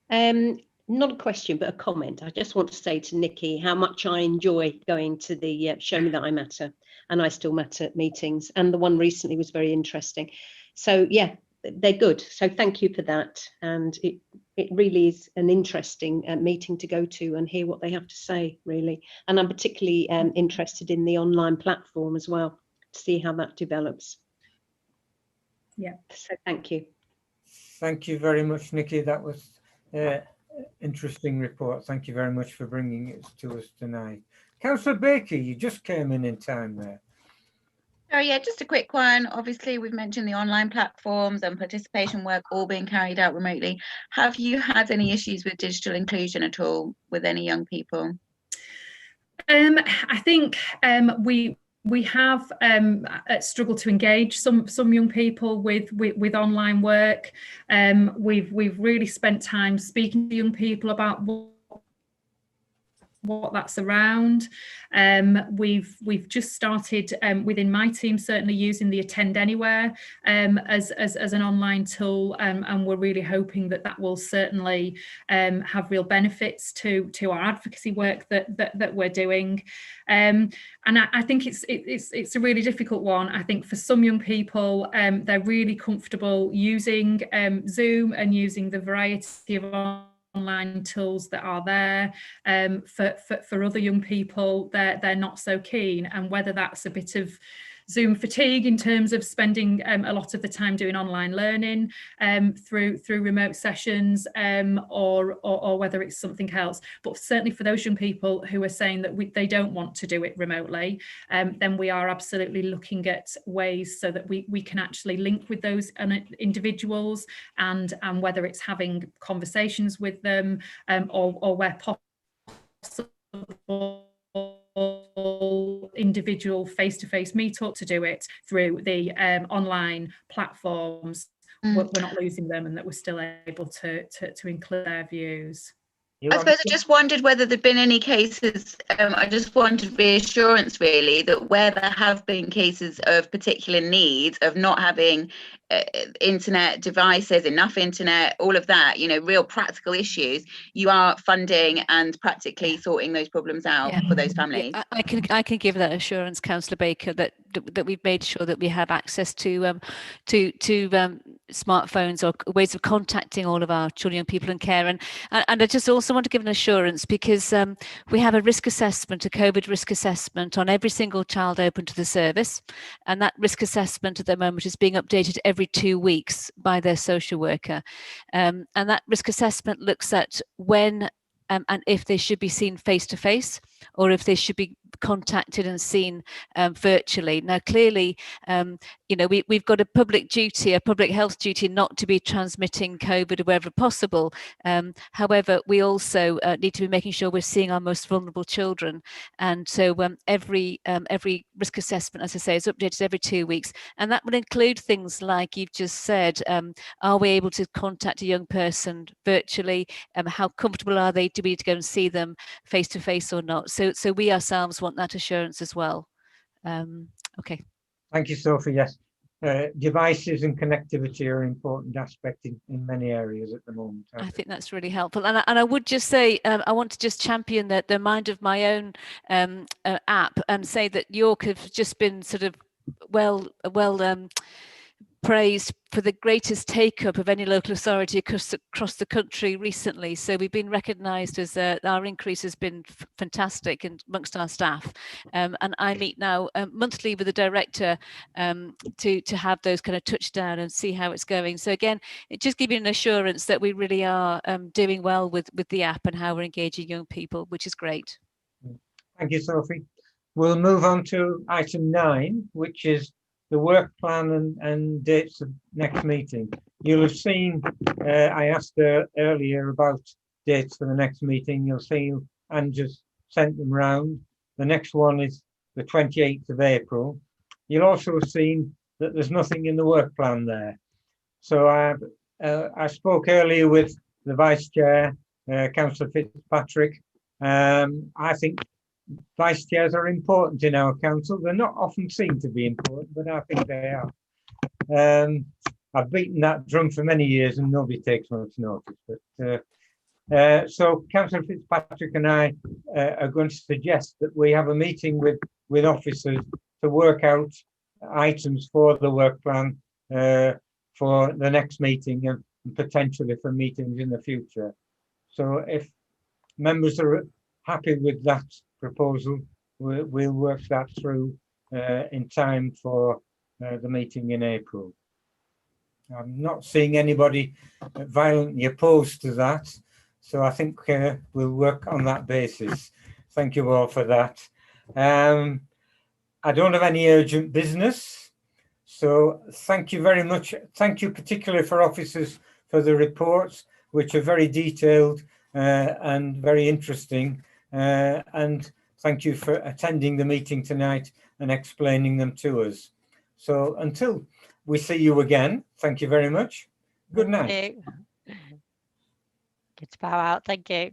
Not a question, but a comment. I just want to say to Nikki how much I enjoy going to the Show Me That I Matter and I Still Matter meetings, and the one recently was very interesting. So yeah, they're good. So thank you for that, and it really is an interesting meeting to go to and hear what they have to say, really. And I'm particularly interested in the online platform as well, to see how that develops. Yeah. So thank you. Thank you very much, Nikki. That was interesting report. Thank you very much for bringing it to us tonight. Councillor Baker, you just came in time there. Oh yeah, just a quick one. Obviously, we've mentioned the online platforms and participation work all being carried out remotely. Have you had any issues with digital inclusion at all with any young people? I think we have struggled to engage some young people with online work. We've really spent time speaking to young people about what that's around. We've just started within my team certainly using the Attend Anywhere as an online tool, and we're really hoping that will certainly have real benefits to our advocacy work that we're doing. And I think it's a really difficult one. I think for some young people, they're really comfortable using Zoom and using the variety of online tools that are there. For other young people, they're not so keen, and whether that's a bit of Zoom fatigue in terms of spending a lot of the time doing online learning through remote sessions, or whether it's something else. But certainly for those young people who are saying that they don't want to do it remotely, then we are absolutely looking at ways so that we can actually link with those individuals, and whether it's having conversations with them, or where possible, individual face-to-face meetup, to do it through the online platforms. We're not losing them, and that we're still able to include their views. I suppose I just wondered whether there'd been any cases, I just wanted reassurance really that where there have been cases of particular needs of not having internet devices, enough internet, all of that, you know, real practical issues, you are funding and practically sorting those problems out for those families. Yeah, I can give that assurance, Councillor Baker, that we've made sure that we have access to smartphones or ways of contacting all of our children, young people in care. And I just also want to give an assurance, because we have a risk assessment, a COVID risk assessment on every single child open to the service, and that risk assessment at the moment is being updated every 2 weeks by their social worker, and that risk assessment looks at when and if they should be seen face to face, or if they should be contacted and seen virtually. Now, clearly, you know, we've got a public duty, a public health duty, not to be transmitting COVID wherever possible. However, we also need to be making sure we're seeing our most vulnerable children. And so every risk assessment, as I say, is updated every 2 weeks. And that will include things like you've just said. Are we able to contact a young person virtually? How comfortable are they to be to go and see them face to face or not? So we ourselves want that assurance as well. Okay. Thank you, Sophie. Yes, devices and connectivity are an important aspect in many areas at the moment. I think that's really helpful. And I would just say, I want to just champion the Mind of My Own app, and say that York have just been sort of well praised for the greatest take-up of any local authority across the country recently. So we've been recognised as our increase has been fantastic amongst our staff. And I meet now monthly with the director to have those kind of touchdown and see how it's going. So again, it just gives you an assurance that we really are doing well with the app and how we're engaging young people, which is great. Thank you, Sophie. We'll move on to item 9, which is the work plan and dates of next meeting. You'll have seen, I asked earlier about dates for the next meeting. You'll see Anne just sent them round. The next one is the 28th of April. You'll also have seen that there's nothing in the work plan there. So I spoke earlier with the Vice Chair, Councillor Fitzpatrick. I think Vice Chairs are important in our council. They're not often seen to be important, but I think they are. I've beaten that drum for many years and nobody takes much notice. But so Councillor Fitzpatrick and I are going to suggest that we have a meeting with officers to work out items for the work plan for the next meeting. and potentially for meetings in the future. So if members are happy with that proposal, we'll work that through in time for the meeting in April. I'm not seeing anybody violently opposed to that, so I think we'll work on that basis. Thank you all for that. I don't have any urgent business, so thank you very much. Thank you particularly for officers for the reports, which are very detailed and very interesting. And thank you for attending the meeting tonight and explaining them to us. So until we see you again, thank you very much. Good night. Good to bow out. Thank you.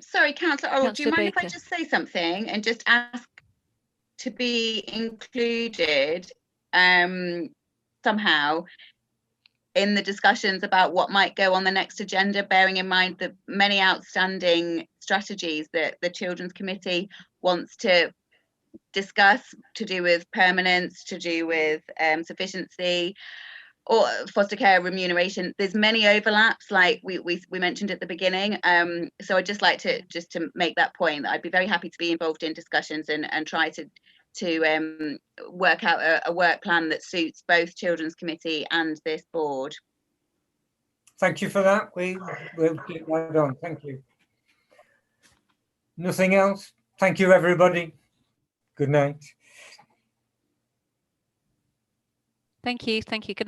Sorry, Councillor, do you mind Baker. if I just say something and just ask to be included somehow in the discussions about what might go on the next agenda, bearing in mind the many outstanding strategies that the Children's Committee wants to discuss, to do with permanence, to do with sufficiency, or foster care remuneration. There's many overlaps, like we mentioned at the beginning. So I'd just like to make that point that I'd be very happy to be involved in discussions and try to work out a work plan that suits both Children's Committee and this board. Thank you for that. We'll keep that on. Thank you. Nothing else? Thank you, everybody. Good night. Thank you. Thank you. Good